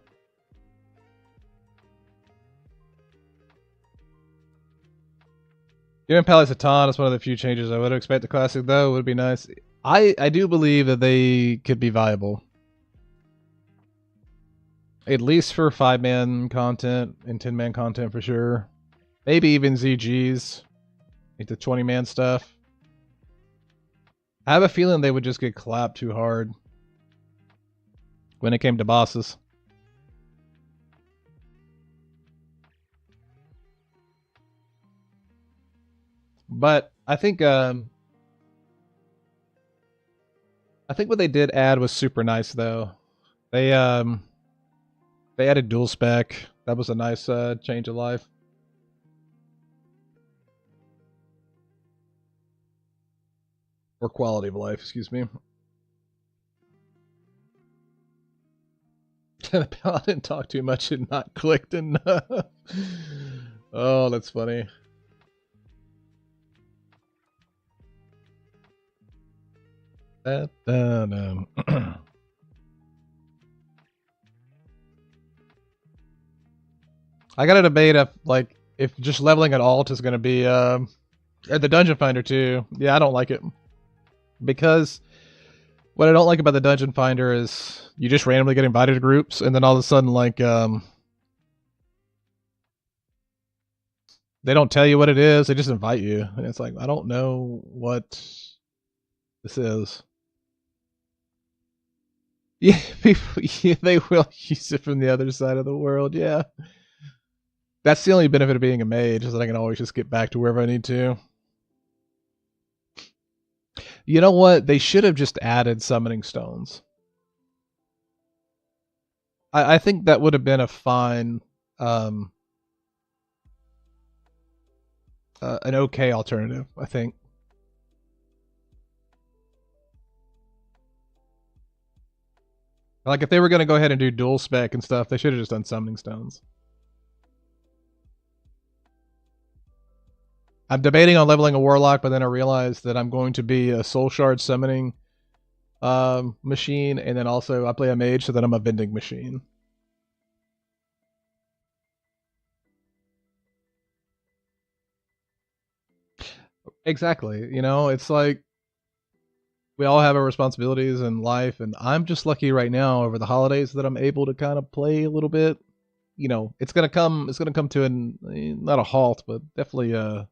Giving Palace a taunt is one of the few changes I would expect the Classic, though. Would be nice. I do believe that they could be viable. At least for 5-man content and 10-man content for sure. Maybe even ZGs. Like the 20-man stuff. I have a feeling they would just get clapped too hard when it came to bosses. But I think what they did add was super nice, though. They added dual spec. That was a nice change of life. Or quality of life, excuse me. The paladin talked too much and not clicked enough. Oh, that's funny. I got a debate if just leveling at alt is going to be at the Dungeon Finder too. Yeah, I don't like it. Because what I don't like about the Dungeon Finder is you just randomly get invited to groups and then all of a sudden they don't tell you what it is, they just invite you. And it's like, I don't know what this is. Yeah, people, yeah, they will use it from the other side of the world, yeah. That's the only benefit of being a mage, is that I can always just get back to wherever I need to. You know what? They should have just added summoning stones. I think that would have been a fine, an okay alternative, I think. Like, if they were going to go ahead and do dual spec and stuff, they should have just done summoning stones. I'm debating on leveling a warlock, but then I realized that I'm going to be a soul shard summoning machine, and then also I play a mage, so that I'm a vending machine. Exactly. You know, it's like we all have our responsibilities in life, and I'm just lucky right now over the holidays that I'm able to kind of play a little bit. You know, it's gonna come to an not a halt, but definitely I'm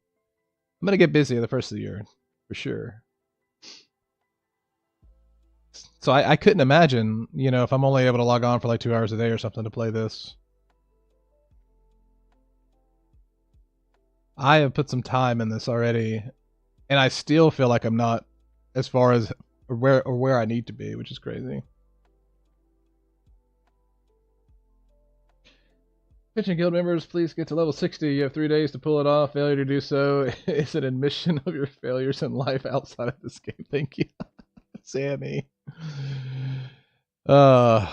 gonna get busy the first of the year for sure. So I couldn't imagine, you know, if I'm only able to log on for like 2 hours a day or something to play this. I have put some time in this already, and I still feel like I'm not as far as where I need to be, which is crazy. Pitching guild members, please get to level 60. You have 3 days to pull it off. Failure to do so is an admission of your failures in life outside of this game. Thank you, Sammy. Uh.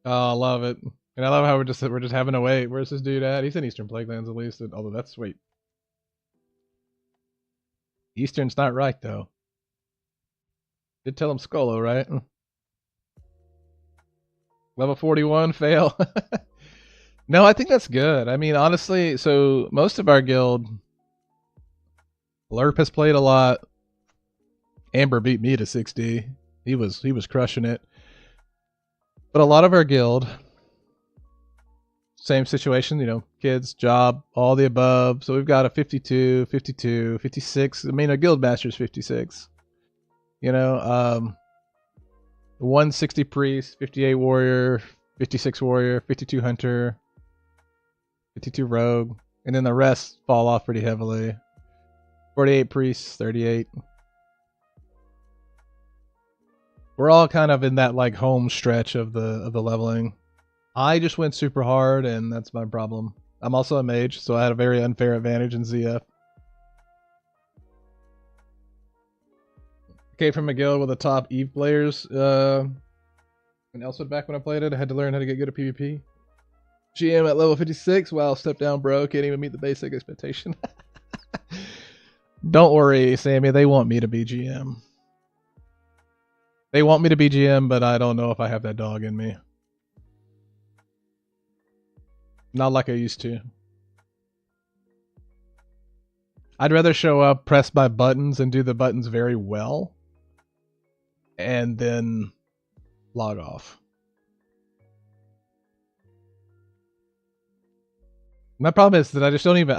Oh, I love it. And I love how we're just having to wait. Where's this dude at? He's in Eastern Plaguelands at least. Although that's wait. Eastern's not right though. Did tell him Skolo, right? Level 41, fail. No, I think that's good. I mean, honestly, so most of our guild, Lerp has played a lot. Amber beat me to 60. He was crushing it. But a lot of our guild, same situation, you know, kids, job, all the above. So we've got a 52, 52, 56. I mean, a guild master's 56. You know, 160 priest, 58 warrior, 56 warrior, 52 hunter, 52 rogue, and then the rest fall off pretty heavily. 48 priests, 38. We're all kind of in that like home stretch of the leveling. I just went super hard, and that's my problem. I'm also a mage, so I had a very unfair advantage in ZF. Came from a guild with the top Eve players. And also back when I played it, I had to learn how to get good at PvP. GM at level 56. Wow, step down, bro. Can't even meet the basic expectation. Don't worry, Sammy. They want me to be GM. They want me to be GM, but I don't know if I have that dog in me. Not like I used to. I'd rather show up, press my buttons, and do the buttons very well, and then log off. My problem is that I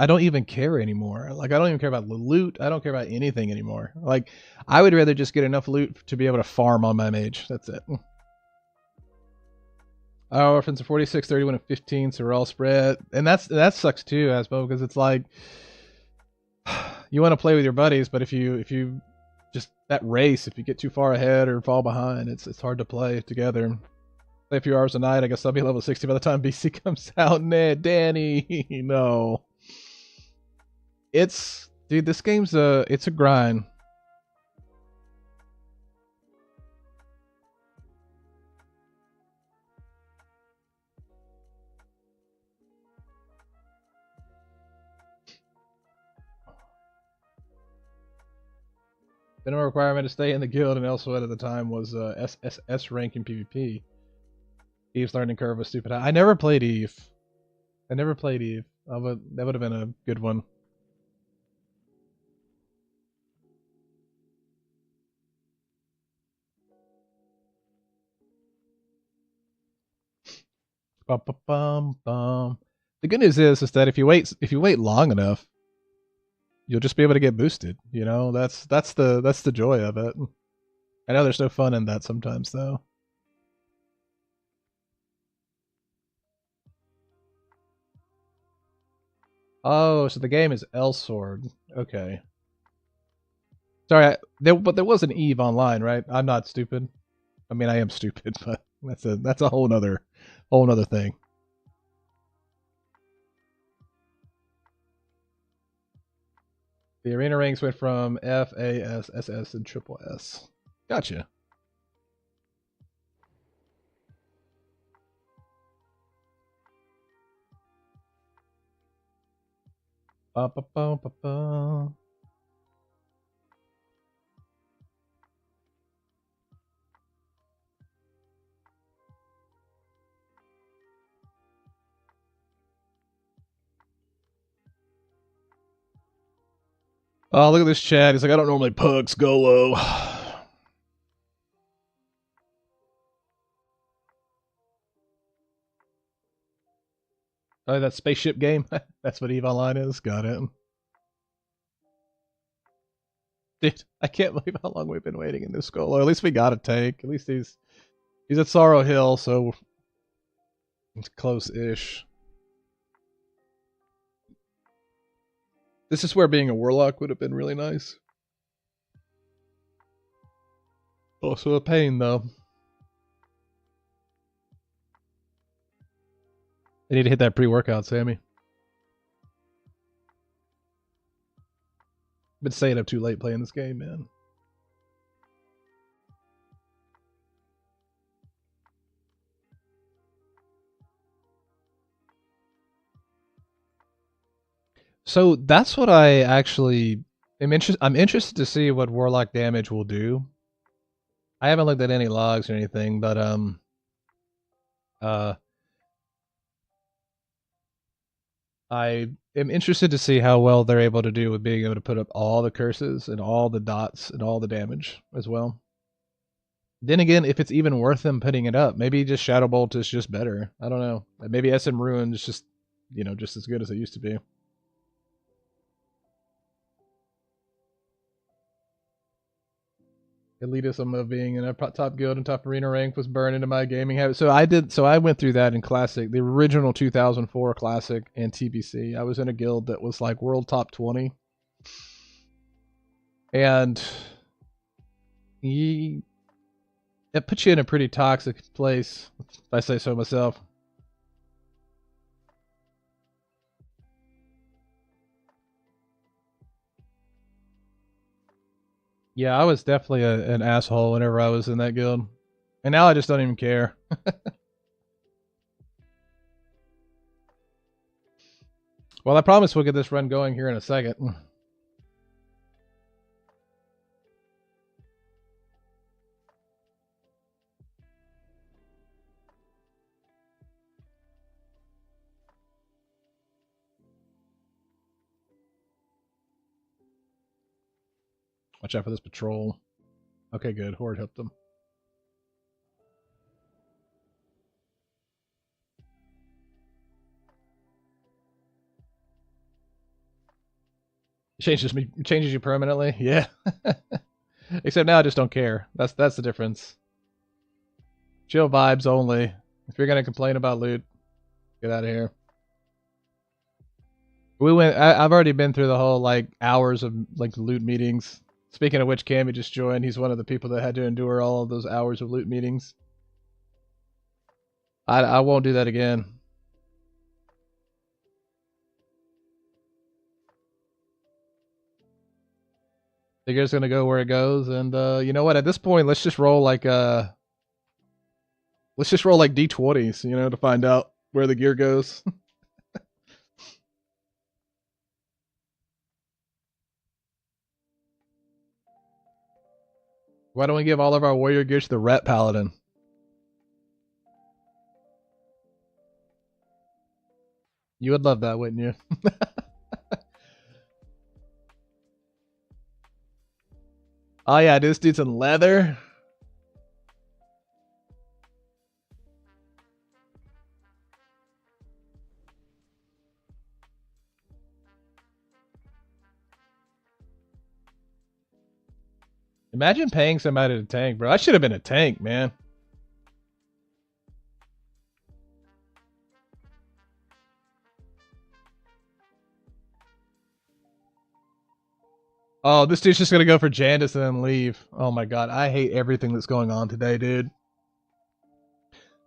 don't even care anymore. Like I don't even care about the loot. I don't care about anything anymore. Like I would rather just get enough loot to be able to farm on my mage. That's it. Our orphans are 46, 31, and 15, so we're all spread. And that sucks too, Aspo, because it's like you want to play with your buddies, but if you just that race, if you get too far ahead or fall behind, it's hard to play together. Play a few hours a night. I guess I'll be level 60 by the time BC comes out. Nah, Danny, no. Dude, this game's it's a grind. Minimum requirement to stay in the guild and elsewhere at the time was S rank in PvP. Eve's learning curve was stupid. I never played Eve. I never played Eve. That would have been a good one. Bum, bum, bum, bum. The good news is that if you wait long enough, you'll just be able to get boosted. You know, that's the joy of it. I know there's no fun in that sometimes though. Oh, so the game is Elsword. Okay. Sorry, but there was an Eve online, right? I'm not stupid. I mean, I am stupid, but that's a whole nother thing. The arena ranks went from F, A, S, S, S, and triple S. Gotcha. Ba, ba, ba, ba, ba. Oh, look at this chat. He's like, I don't normally pugs, go low. Oh, that spaceship game? That's what EVE Online is? Got it. Dude, I can't believe how long we've been waiting in this skull. Or at least we got a tank. At least he's at Sorrow Hill, so it's close-ish. This is where being a warlock would have been really nice. Also a pain, though. I need to hit that pre-workout, Sammy. Been staying up too late playing this game, man. So that's what I actually am I'm interested to see what warlock damage will do. I haven't looked at any logs or anything, but I am interested to see how well they're able to do with being able to put up all the curses and all the dots and all the damage as well. Then again, if it's even worth them putting it up, maybe just Shadow Bolt is just better. I don't know. Maybe SM Ruin is just, just as good as it used to be. Elitism of being in a top guild and top arena rank was burned into my gaming habit. So I went through that in Classic, the original 2004 Classic and TBC. I was in a guild that was like world top 20. And it puts you in a pretty toxic place, if I say so myself. Yeah, I was definitely an asshole whenever I was in that guild. And now I just don't even care. Well, I promise we'll get this run going here in a second. Watch out for this patrol. Okay, good. Horde helped them. Changes you permanently. Yeah. Except now I just don't care. That's the difference. Chill vibes only. If you're gonna complain about loot, get out of here. I've already been through the whole like hours of like loot meetings. Speaking of which, Cammy just joined. He's one of the people that had to endure all of those hours of loot meetings. I won't do that again. The gear's gonna go where it goes, and you know what? At this point, let's just roll like D20s, to find out where the gear goes. Why don't we give all of our warrior gear to the Rat Paladin? You would love that, wouldn't you? Oh yeah, this dude's in leather. Imagine paying somebody to tank, bro. I should have been a tank, man. Oh, this dude's just gonna go for Jandis and then leave. Oh my god, I hate everything that's going on today, dude.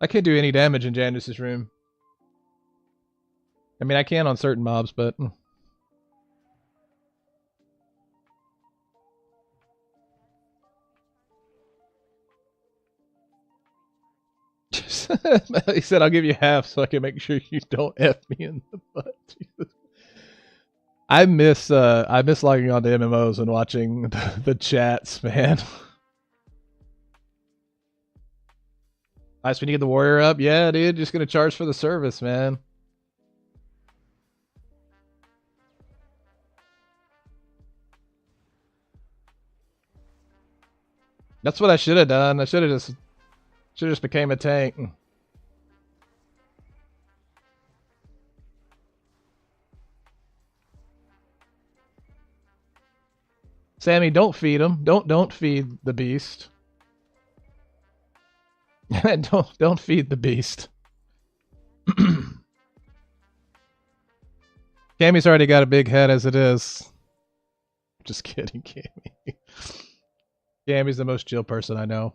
I can't do any damage in Jandis' room. I mean, I can on certain mobs, but... He said, I'll give you half so I can make sure you don't F me in the butt. Jesus. I miss logging on to MMOs and watching the chats, man. Nice when you get the warrior up. Yeah, dude, just gonna charge for the service, man. That's what I should have done. I should have just became a tank. Sammy, don't feed him. Don't feed the beast. don't feed the beast. Cammy's already got a big head as it is. Just kidding, Cammy. Cammy's the most chill person I know.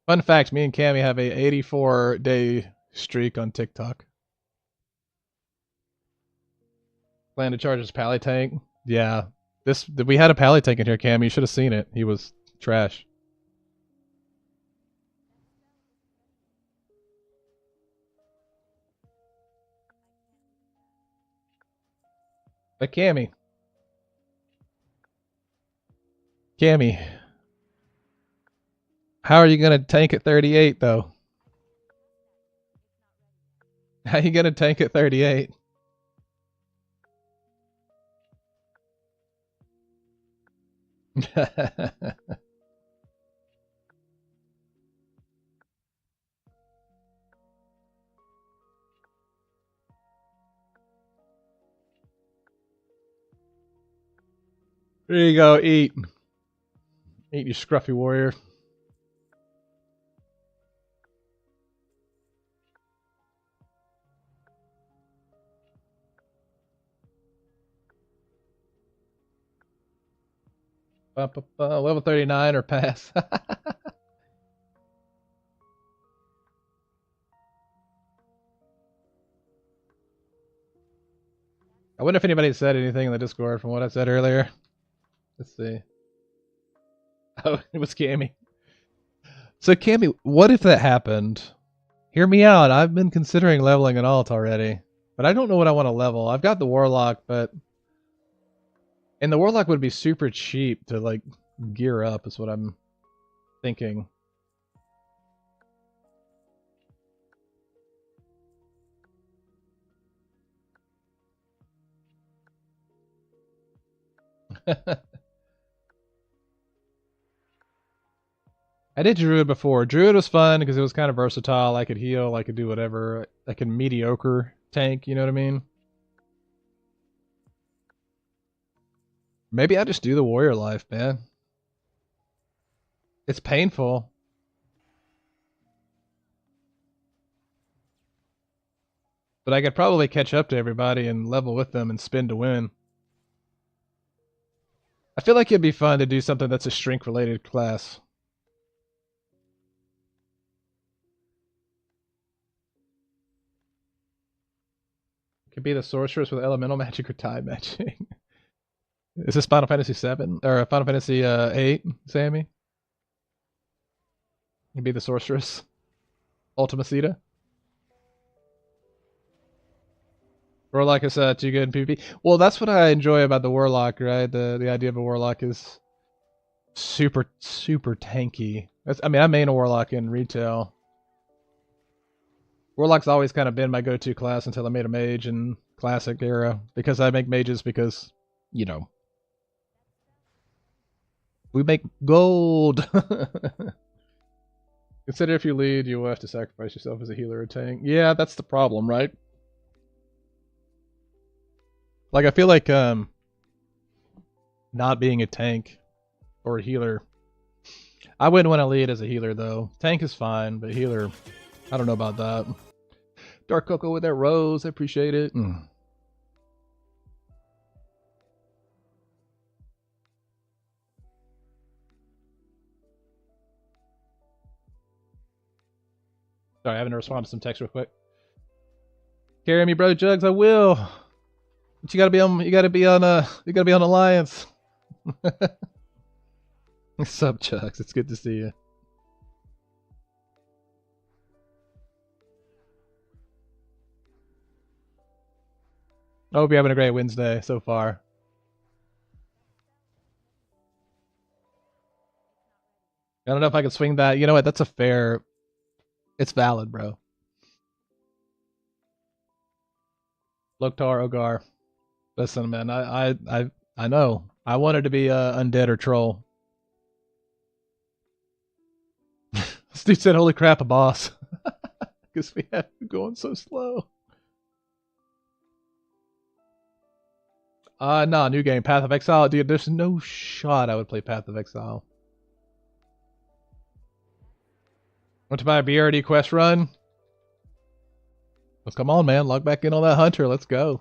Fun fact, me and Cammy have a 84-day streak on TikTok. Plan to charge his pally tank. Yeah. We had a pally tank in here, Cammy. You should have seen it. He was trash. But Cammy, how are you gonna tank at 38 though? How you gonna tank at 38? There you go, eat. Eat, you scruffy warrior. Level 39 or pass. I wonder if anybody said anything in the Discord from what I said earlier. Let's see. Oh, it was Cammy. So Cammy, what if that happened? Hear me out. I've been considering leveling an alt already, but I don't know what I want to level. I've got the Warlock, and the Warlock would be super cheap to like gear up is what I'm thinking. I did Druid before. Druid was fun because it was kind of versatile. I could heal, I could do whatever. I could mediocre tank, you know what I mean? Maybe I just do the warrior life, man. It's painful. But I could probably catch up to everybody and level with them and spin to win. I feel like it'd be fun to do something that's a strength related class. Could be the sorceress with elemental magic or time magic. Is this Final Fantasy 7 or Final Fantasy 8, Sammy? You'd be the sorceress. Ultimacita. Warlock is too good in PvP. Well, that's what I enjoy about the Warlock, right? The idea of a Warlock is super tanky. I mean, I main a Warlock in retail. Warlock's always kind of been my go-to class until I made a mage in Classic era. Because I make mages because, you know, we make gold. Consider if you lead, you will have to sacrifice yourself as a healer or tank. Yeah, that's the problem, right? Like, I feel like not being a tank or a healer. I wouldn't want to lead as a healer, though. Tank is fine, but healer, I don't know about that. Dark Cocoa with that rose, I appreciate it. Sorry, I haven't responded to some text real quick. Carry me, bro, Jugs. I will. But you gotta be on. You gotta be on. You gotta be on Alliance. Sup, Jugs? It's good to see you. I hope you're having a great Wednesday so far. I don't know if I can swing that. You know what? That's a fair. It's valid, bro. Loktar Ogar. Listen, man. I know. I wanted to be undead or troll. This dude said, holy crap, a boss. Because we have been going so slow. Nah, new game, Path of Exile. Dude, there's no shot I would play Path of Exile. Want to buy a BRD quest run? Well, come on, man. Log back in on that hunter. Let's go.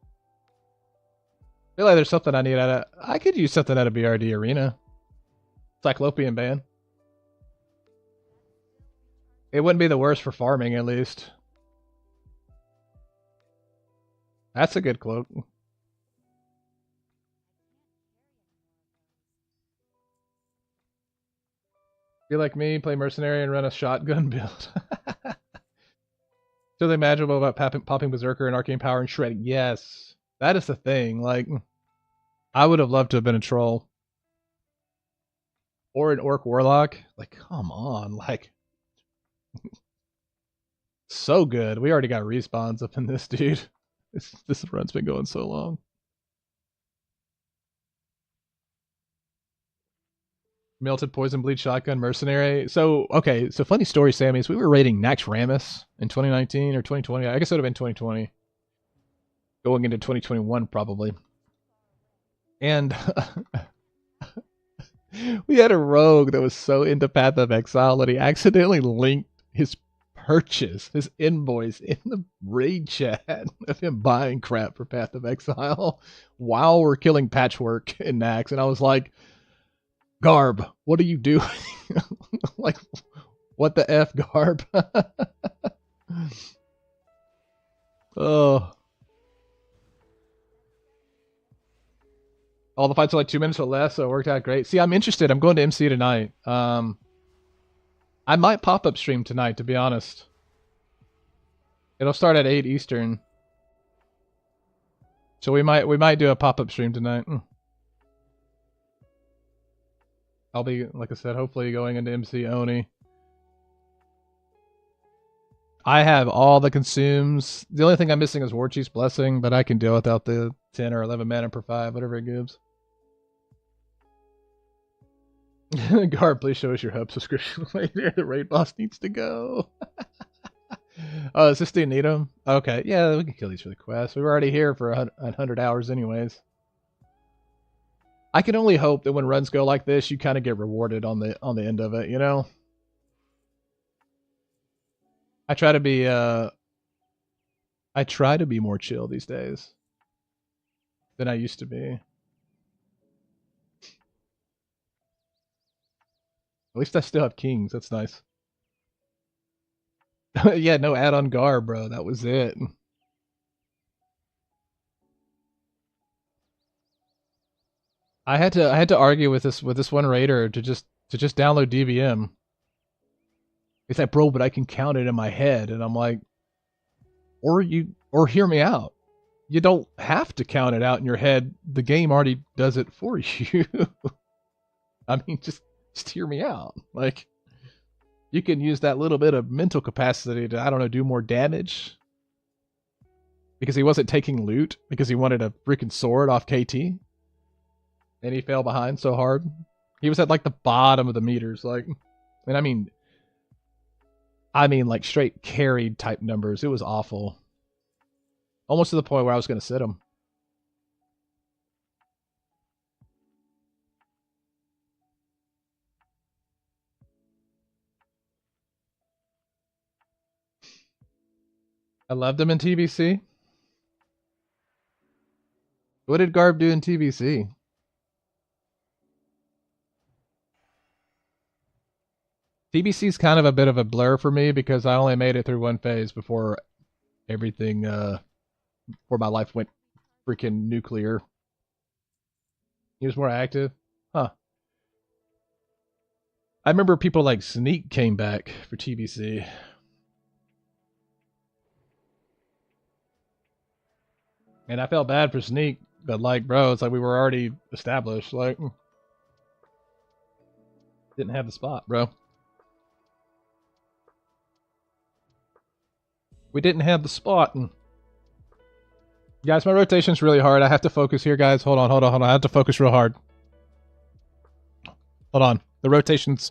I feel like there's something I need out of... I could use something out of BRD Arena. Cyclopean Band. It wouldn't be the worst for farming, at least. That's a good cloak. Be like me, play mercenary and run a shotgun build. So imaginable about popping Berserker and Arcane Power and shredding. Yes. That is the thing. Like, I would have loved to have been a troll. Or an Orc Warlock. Like, come on. Like, so good. We already got respawns up in this, dude. This run's been going so long. Melted Poison Bleed Shotgun Mercenary. So, okay, so funny story, Sammy, is we were raiding Naxxramas in 2019 or 2020. I guess it would have been 2020. Going into 2021, probably. And we had a rogue that was so into Path of Exile that he accidentally linked his purchase, his invoice, in the raid chat of him buying crap for Path of Exile while we're killing Patchwork in Nax. And I was like, Garb, what are you doing? Like, what the F, Garb? Oh. All the fights are like 2 minutes or less, so it worked out great. See, I'm interested. I'm going to MC tonight. I might pop-up stream tonight, to be honest. It'll start at 8 Eastern. So we might do a pop-up stream tonight. I'll be, like I said, hopefully going into MC Oni. I have all the consumes. The only thing I'm missing is War Chief's Blessing, but I can deal without the 10 or 11 mana per 5, whatever it gives. Garb, please show us your hub subscription later. The raid boss needs to go. Oh, does this dude need him? Okay, yeah, we can kill these for the quest. We were already here for 100 hours anyways. I can only hope that when runs go like this, you kind of get rewarded on the end of it, you know? I try to be more chill these days than I used to be. At least I still have kings. That's nice. Yeah, no add-on Garb, bro. That was it. I had to argue with this one raider to just download DBM. He's like, bro, but I can count it in my head, and I'm like, or hear me out. You don't have to count it out in your head. The game already does it for you. I mean, just hear me out. Like, you can use that little bit of mental capacity to, I don't know, do more damage. Because he wasn't taking loot, because he wanted a freaking sword off KT. And he fell behind so hard. He was at like the bottom of the meters, like, and I mean like straight carried type numbers. It was awful. Almost to the point where I was going to sit him. I loved him in TBC. What did Garb do in TBC? TBC is kind of a bit of a blur for me because I only made it through one phase before everything, before my life went freaking nuclear. He was more active? Huh. I remember people like Sneak came back for TBC. And I felt bad for Sneak, but like, bro, it's like we were already established. Like, didn't have the spot, bro. We didn't have the spot. And guys, my rotation's really hard. I have to focus here, guys. Hold on. I have to focus real hard. Hold on. The rotation's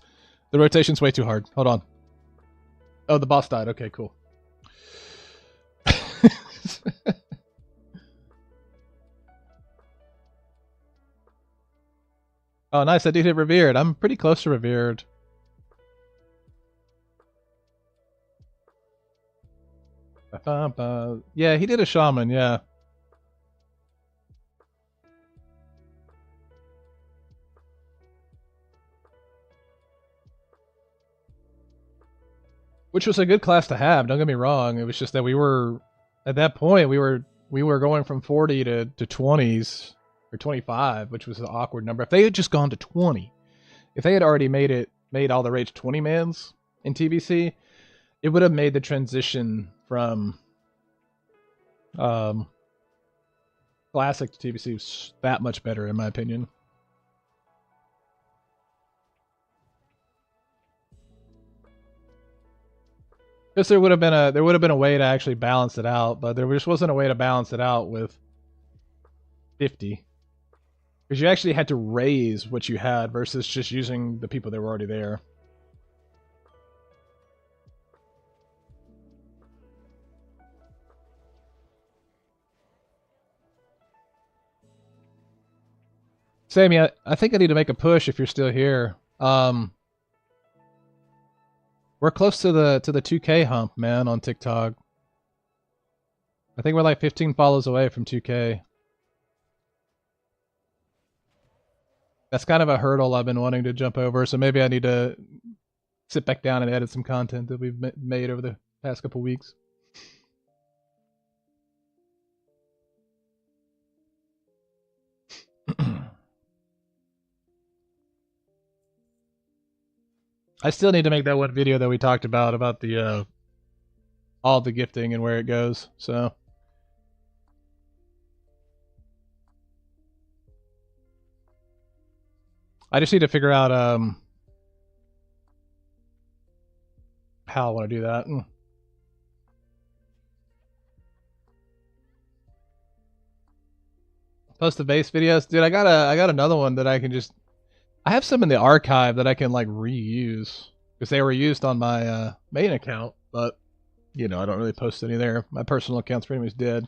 way too hard. Hold on. Oh, the boss died. Okay, cool. Oh, nice. I did hit Revered. I'm pretty close to Revered. Yeah, he did a shaman, yeah. Which was a good class to have, don't get me wrong. It was just that we were, at that point, we were going from 40 to 20s, or 25, which was an awkward number. If they had just gone to 20, if they had already made all the rage 20 mans in TBC, it would have made the transition from classic to TBC that much better, in my opinion. Because there would have been a way to actually balance it out, but there just wasn't a way to balance it out with 50. Because you actually had to raise what you had versus just using the people that were already there. Sammy, I think I need to make a push if you're still here. We're close to the 2K hump, man, on TikTok. I think we're like 15 follows away from 2K. That's kind of a hurdle I've been wanting to jump over, so maybe I need to sit back down and edit some content that we've made over the past couple weeks. I still need to make that one video that we talked about the all the gifting and where it goes. So I just need to figure out how I want to do that. Post the base videos, dude. I got another one that I can just. I have some in the archive that I can like reuse because they were used on my main account, but you know I don't really post any there. My personal account's pretty much dead.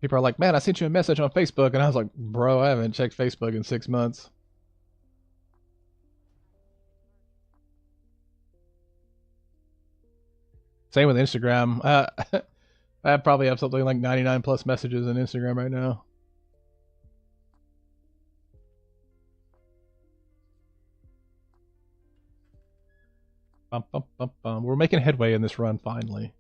People are like, "Man, I sent you a message on Facebook," and I was like, "Bro, I haven't checked Facebook in 6 months." Same with Instagram. I probably have something like 99 plus messages on Instagram right now. Bum, bum, bum, bum. We're making headway in this run finally.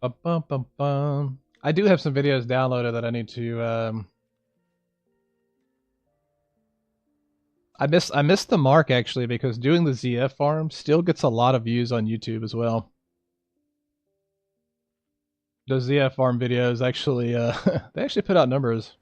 Bum, bum, bum, bum. I do have some videos downloaded that I need to. I missed the mark actually because doing the ZF farm still gets a lot of views on YouTube as well. Those ZF farm videos actually they actually put out numbers.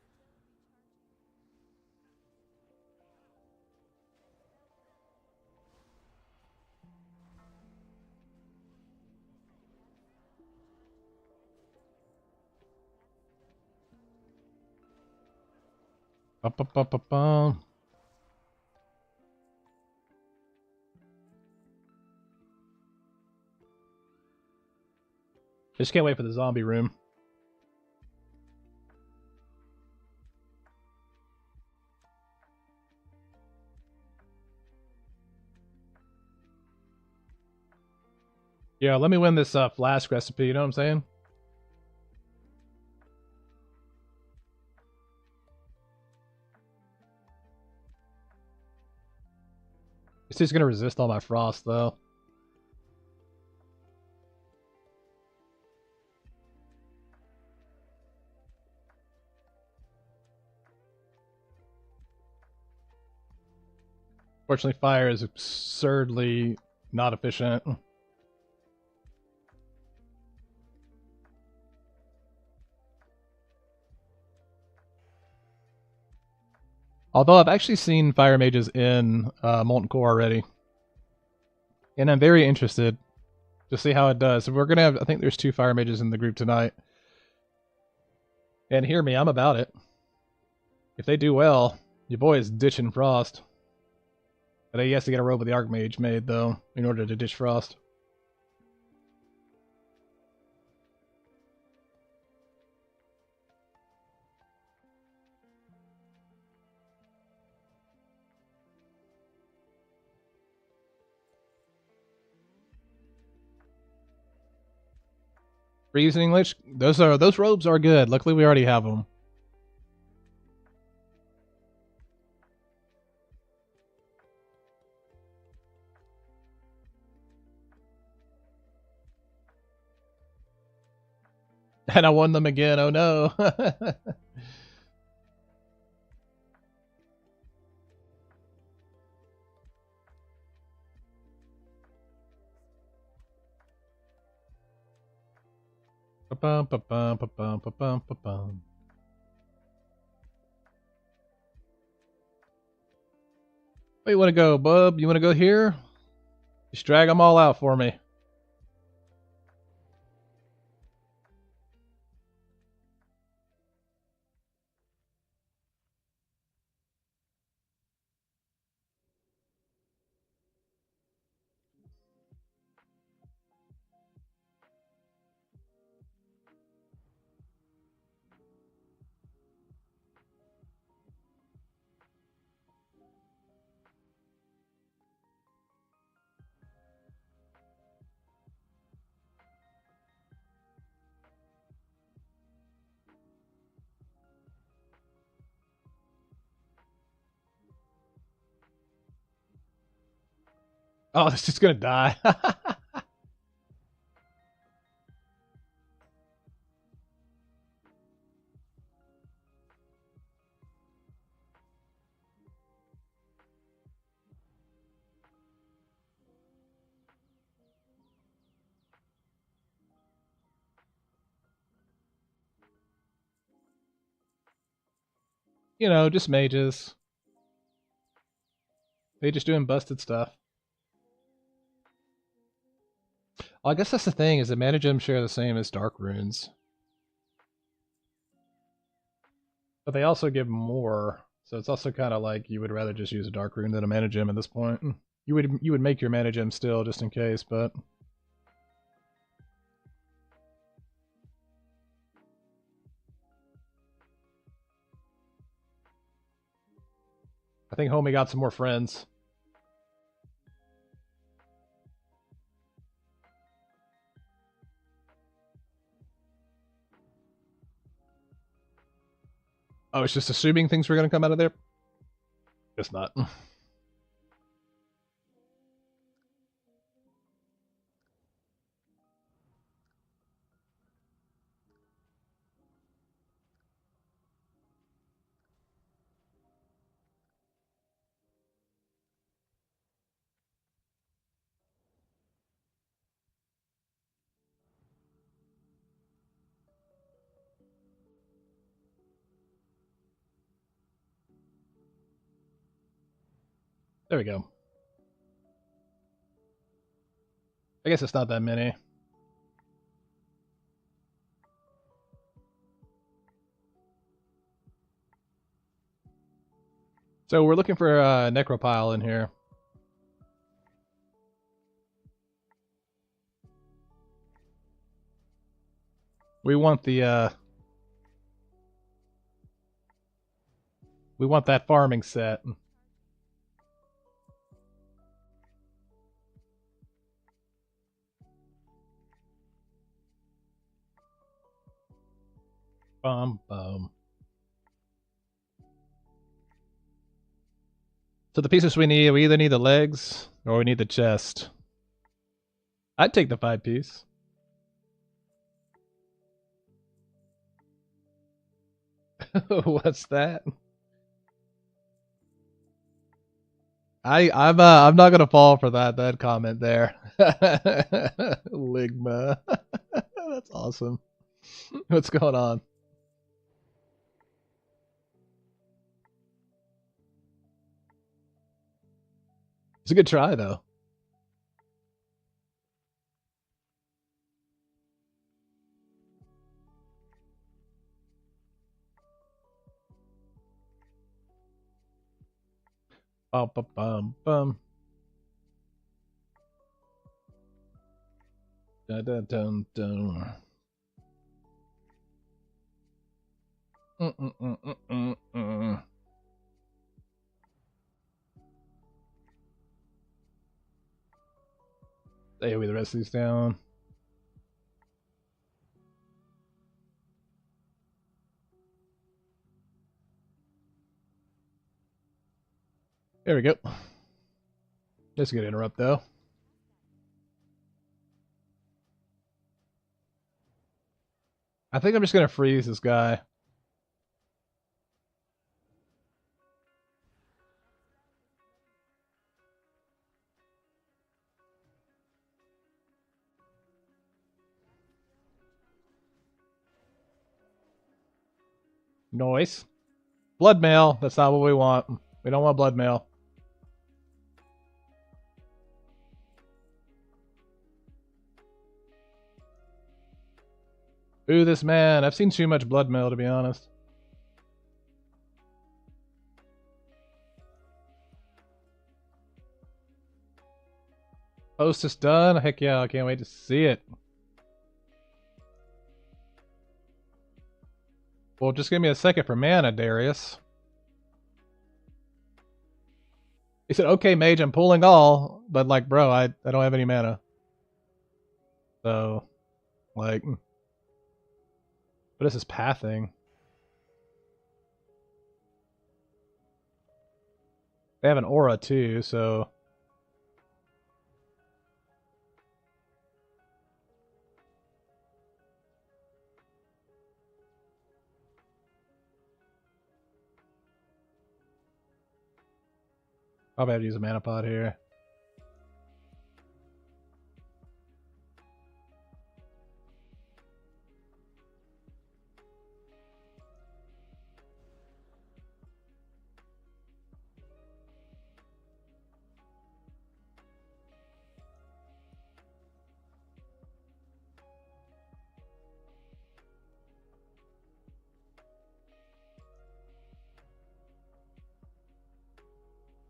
Bum, bum, bum, bum, bum. Just can't wait for the zombie room. Yeah, let me win this flask recipe, you know what I'm saying? This is gonna resist all my frost though. Fortunately, fire is absurdly not efficient. Although I've actually seen fire mages in Molten Core already. And I'm very interested to see how it does. We're going to have, I think there's 2 fire mages in the group tonight. And hear me, I'm about it. If they do well, your boy is ditching Frost. But he has to get a robe with the Archmage made, though, in order to ditch Frost. Freezing Lich, those robes are good. Luckily, we already have them. And I won them again. Oh no. Ba-bum, ba-bum, ba-bum, ba-bum, ba-bum. Where you want to go, bub? You want to go here? Just drag them all out for me. Oh, it's just gonna die. You know, just mages. They just doing busted stuff. Well, I guess that's the thing, is that mana gems share the same as dark runes. But they also give more, so it's also kind of like you would rather just use a dark rune than a mana gem at this point. You would make your mana gem still, just in case, but... I think homie got some more friends. Oh, it's just assuming things were going to come out of there? Guess not. There we go. I guess it's not that many. So we're looking for a necropile in here. We want the we want that farming set. Bum bum. So the pieces we either need the legs or we need the chest. I'd take the 5-piece. What's that? I'm not gonna fall for that comment there. Ligma. That's awesome. What's going on? It's a good try, though. Bum, bum, bum, bum. Dun, dun, dun, dun. AoE the rest of these down. There we go. That's a good interrupt, though. I think I'm just going to freeze this guy. Noise. Blood mail. That's not what we want. We don't want blood mail. Ooh, this man. I've seen too much blood mail, to be honest. Post is done. Heck yeah, I can't wait to see it. Well, just give me a second for mana, Darius. He said, okay, mage, I'm pulling all, but like, bro, I don't have any mana. So, like, what is this pathing? They have an aura too, so... Probably have to use a mana pod here.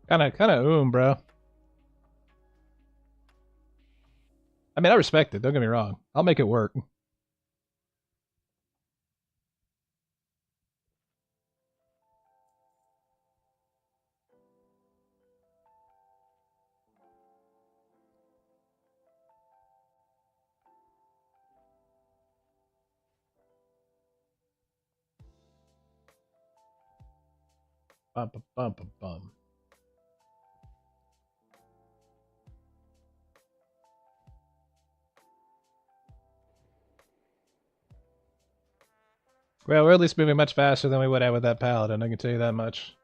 Kinda bro. I mean, I respect it, don't get me wrong. I'll make it work. Bum, bum, bum, bum, bum. Well, we're at least moving much faster than we would have with that paladin, I can tell you that much.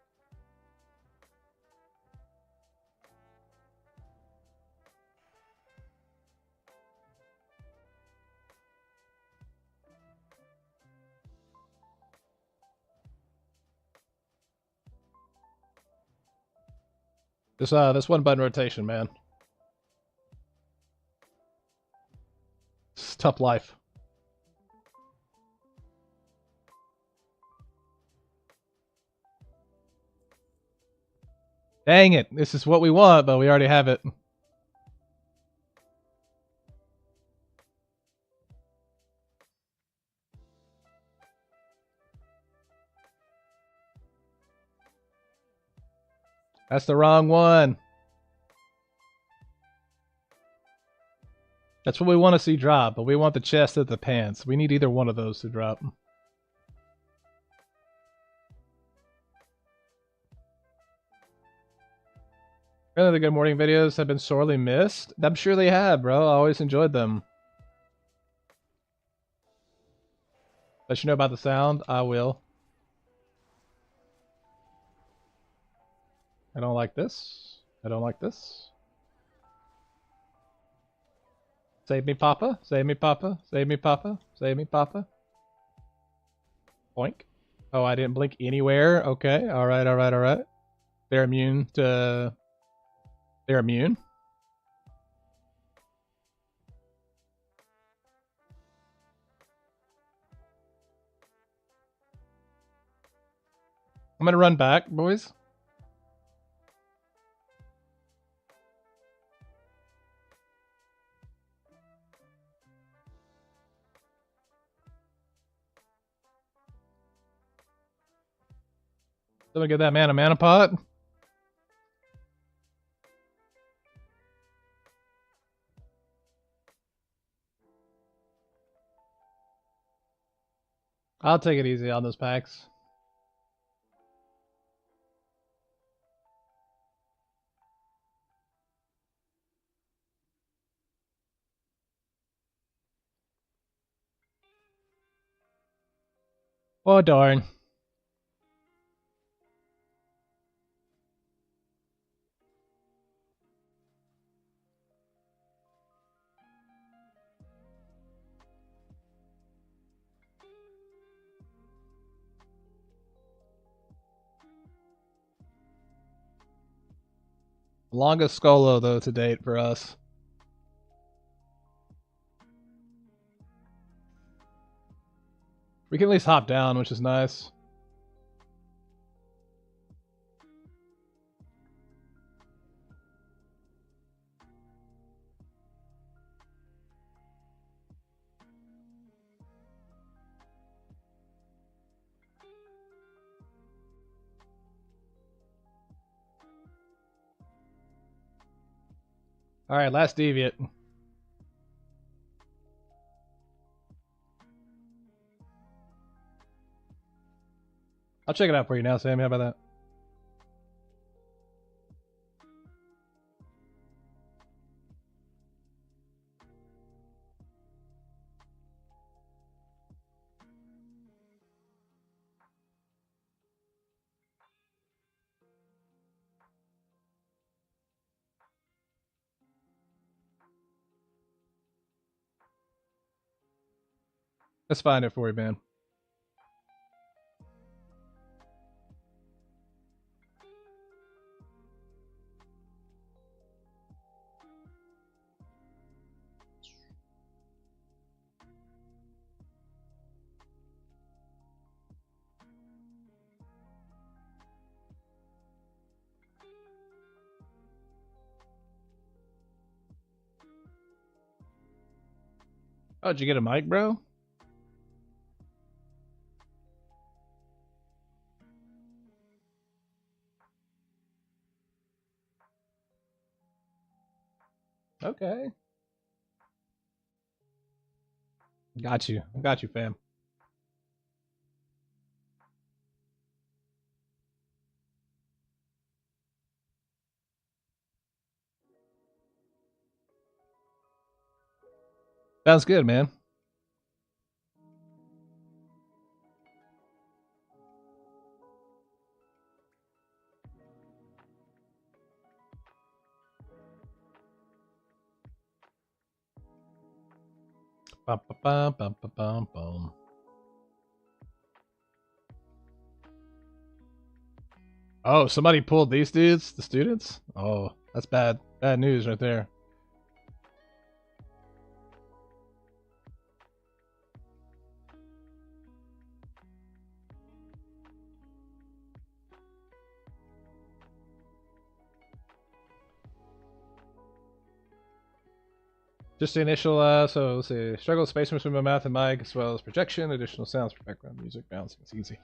This one button rotation, man. It's tough life. Dang it, this is what we want, but we already have it. That's the wrong one. That's what we want to see drop, but we want the chest at the pants. We need either one of those to drop. Really, the good morning videos have been sorely missed. I'm sure they have, bro. I always enjoyed them. Let you know about the sound? I will. I don't like this. I don't like this. Save me, Papa. Save me, Papa. Save me, Papa. Save me, Papa. Boink. Oh, I didn't blink anywhere. Okay. Alright, alright, alright. They're immune to They're immune? I'm gonna run back, boys. Someone get that man a mana pot. I'll take it easy on those packs. Oh, darn. Longest Skolo, though, to date for us. We can at least hop down, which is nice. Alright, last deviate. I'll check it out for you now, Sammy. How about that? Let's find it for you, man. Oh, did you get a mic, bro? Okay. Got you. Got you, fam. Sounds good, man. Bum, bum, bum, bum, bum, bum. Oh, somebody pulled these dudes? The students? Oh, that's bad. Bad news right there. Just the initial, so let's see. Struggle with space between my mouth and mic, as well as projection, additional sounds for background music, balancing. It's easy.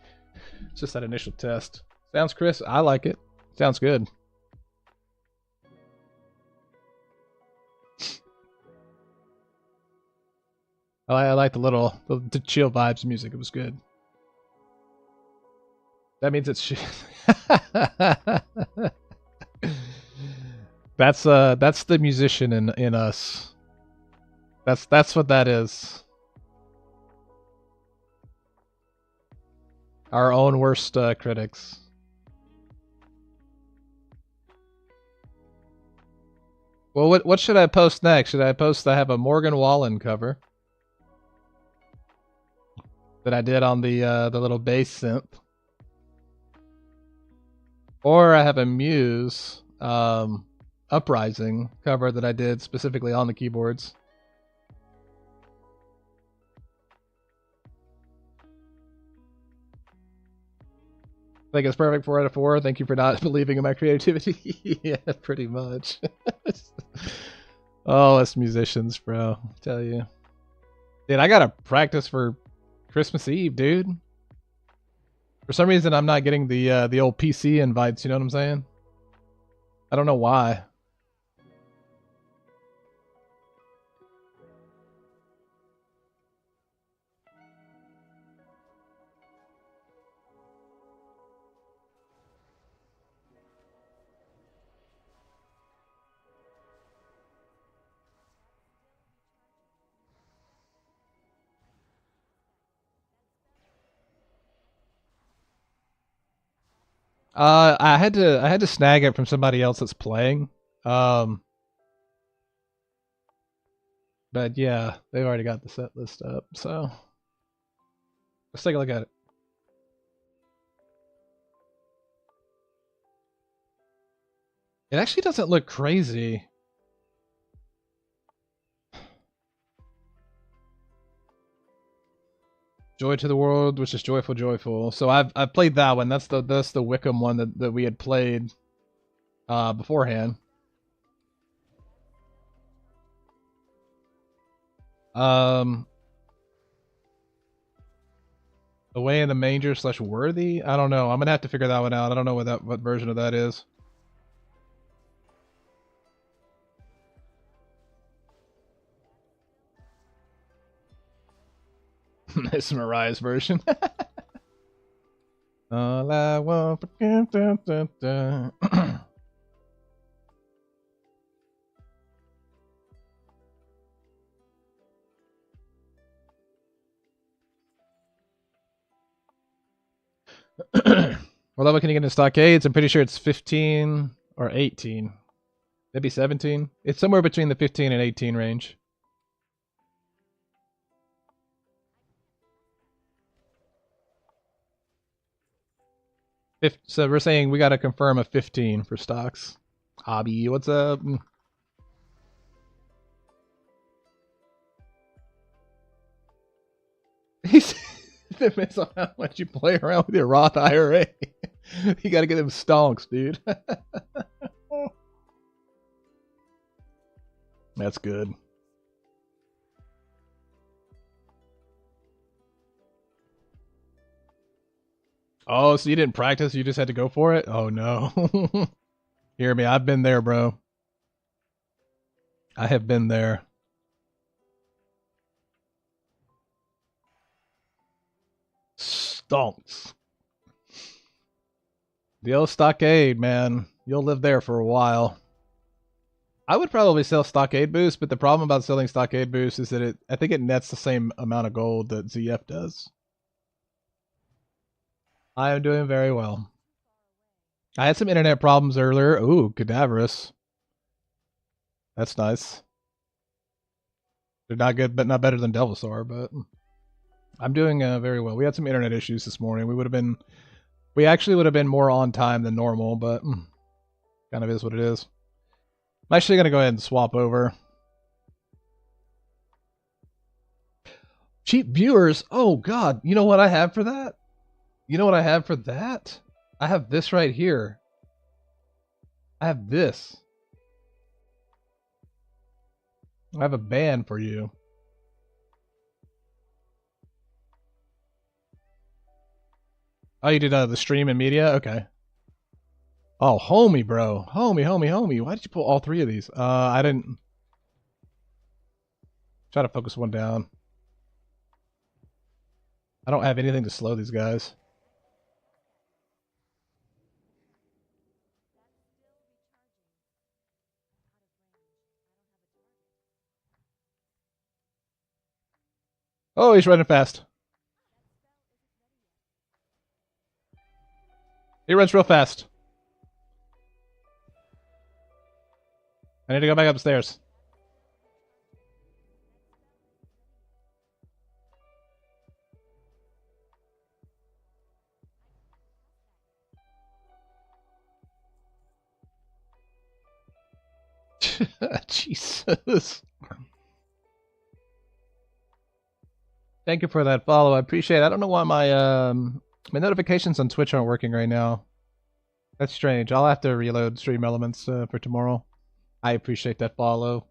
It's just that initial test. Sounds crisp. I like it. Sounds good. I like the chill vibes music. It was good. That means it's shit. That's the musician in us. That's what that is. Our own worst critics. Well, what should I post next? Should I post I have a Morgan Wallen cover that I did on the little bass synth, or I have a Muse Uprising cover that I did specifically on the keyboards. I think it's perfect 4 out of 4. Thank you for not believing in my creativity. Yeah, pretty much. Oh, us musicians, bro. I tell you. Dude, I gotta practice for Christmas Eve, dude. For some reason, I'm not getting the old PC invites, you know what I'm saying? I don't know why. I had to snag it from somebody else that's playing. Um, but yeah, they've already got the set list up, so let's take a look at it. It actually doesn't look crazy. Joy to the World, which is Joyful Joyful. So I've played that one. That's the Wickham one that we had played beforehand. Away in the Manger / Worthy? I don't know. I'm gonna have to figure that one out. I don't know what version of that is. It's Mariah's version. All I want for what level can you get in Stockades? I'm pretty sure it's 15 or 18. Maybe 17. It's somewhere between the 15 and 18 range. So we're saying we got to confirm a 15 for stocks. Hobby, what's up? He's depends on how much you play around with your Roth IRA. You got to get them stonks, dude. That's good. Oh, so you didn't practice? You just had to go for it? Oh, no. Hear me. I've been there, bro. I have been there. Stonks. The old Stockade, man. You'll live there for a while. I would probably sell Stockade Boost, but the problem about selling Stockade Boost is that I think it nets the same amount of gold that ZF does. I am doing very well. I had some internet problems earlier. Ooh, cadaverous. That's nice. They're not good, but not better than Devilsaur, but I'm doing very well. We had some internet issues this morning. We actually would have been more on time than normal, but kind of is what it is. I'm actually going to go ahead and swap over. Cheap viewers. Oh, God. You know what I have for that? You know what I have for that? I have this right here. I have this. I have a band for you. Oh, you did the stream and media? Okay. Oh, homie, bro. Homie. Why did you pull all 3 of these? I didn't. Try to focus one down. I don't have anything to slow these guys. Oh, he's running fast. He runs real fast. I need to go back upstairs. Jesus. Thank you for that follow. I appreciate it. I don't know why my notifications on Twitch aren't working right now. That's strange. I'll have to reload Stream Elements for tomorrow. I appreciate that follow.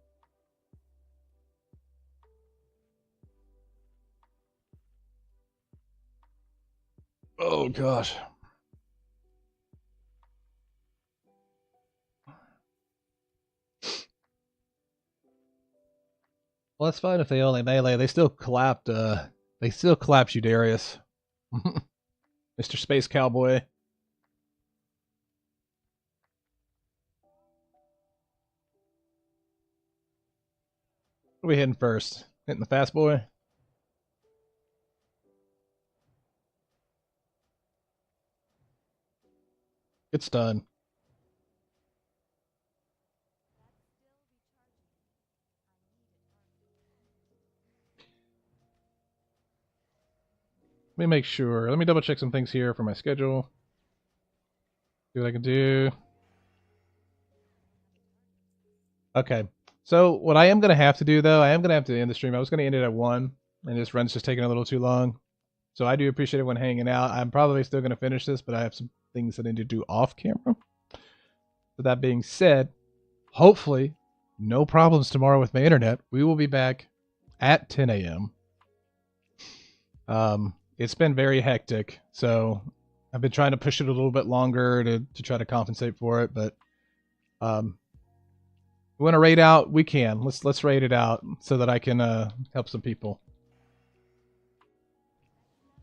Oh gosh. Well, that's fine if they only melee. They still clapped. They still clapped you, Darius. Mr. Space Cowboy. What are we hitting first? Hitting the fast boy? It's done. Let me make sure. Let me double check some things here for my schedule. See what I can do. Okay. So what I am going to have to do, though, I am going to have to end the stream. I was going to end it at 1, and this run's just taking a little too long. So I do appreciate everyone hanging out. I'm probably still going to finish this, but I have some things that I need to do off camera. With that being said, hopefully, no problems tomorrow with my internet. We will be back at 10 a.m. It's been very hectic, so I've been trying to push it a little bit longer to try to compensate for it, but we want to raid out, we can. Let's raid it out so that I can help some people.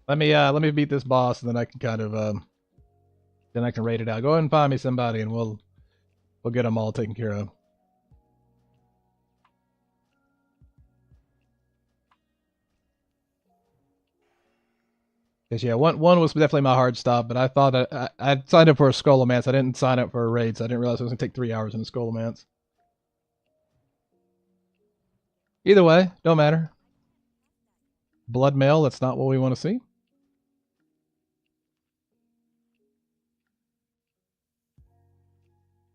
Let me beat this boss, and then I can kind of then I can raid it out. Go ahead and find me somebody, and we'll get them all taken care of. Because yeah, one was definitely my hard stop, but I thought that I signed up for a Skullomance. I didn't sign up for a raid, so I didn't realize it was gonna take 3 hours in a Skullomance. Either way, don't matter. Blood mail, that's not what we want to see.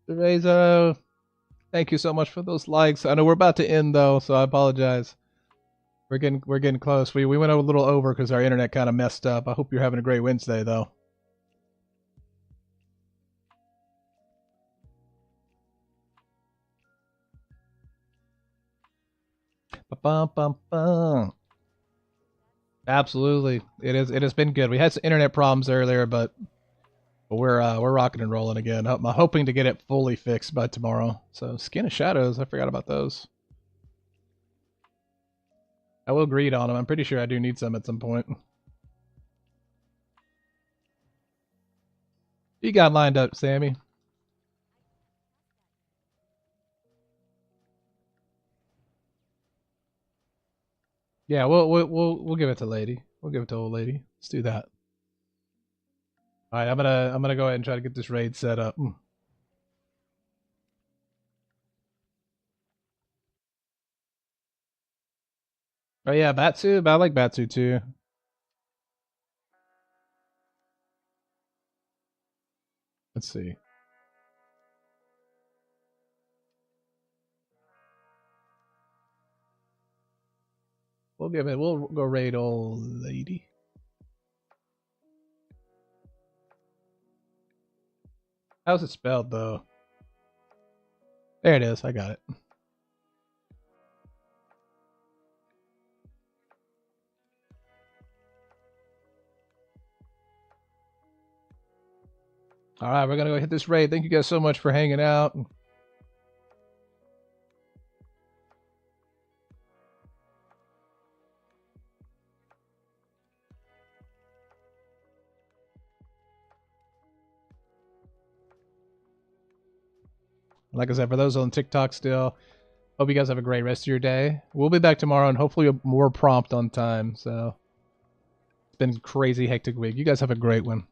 Terezo, thank you so much for those likes. I know we're about to end though, so I apologize. We're getting close. We went a little over because our internet kind of messed up. I hope you're having a great Wednesday though. Ba-bum-bum-bum. Absolutely, it has been good. We had some internet problems earlier, but we're rocking and rolling again. I'm hoping to get it fully fixed by tomorrow. So Skin of Shadows, I forgot about those. I will greed on them. I'm pretty sure I do need some at some point. You got lined up, Sammy. Yeah, we'll give it to Lady. We'll give it to old lady. Let's do that. All right, I'm gonna go ahead and try to get this raid set up. Oh yeah, Batsu. I like Batsu too. Let's see. We'll give it. We'll go raid old lady. How's it spelled though? There it is. I got it. All right, we're gonna go hit this raid. Thank you guys so much for hanging out. Like I said, for those on TikTok still, hope you guys have a great rest of your day. We'll be back tomorrow and hopefully more prompt on time. So it's been a crazy hectic week. You guys have a great one.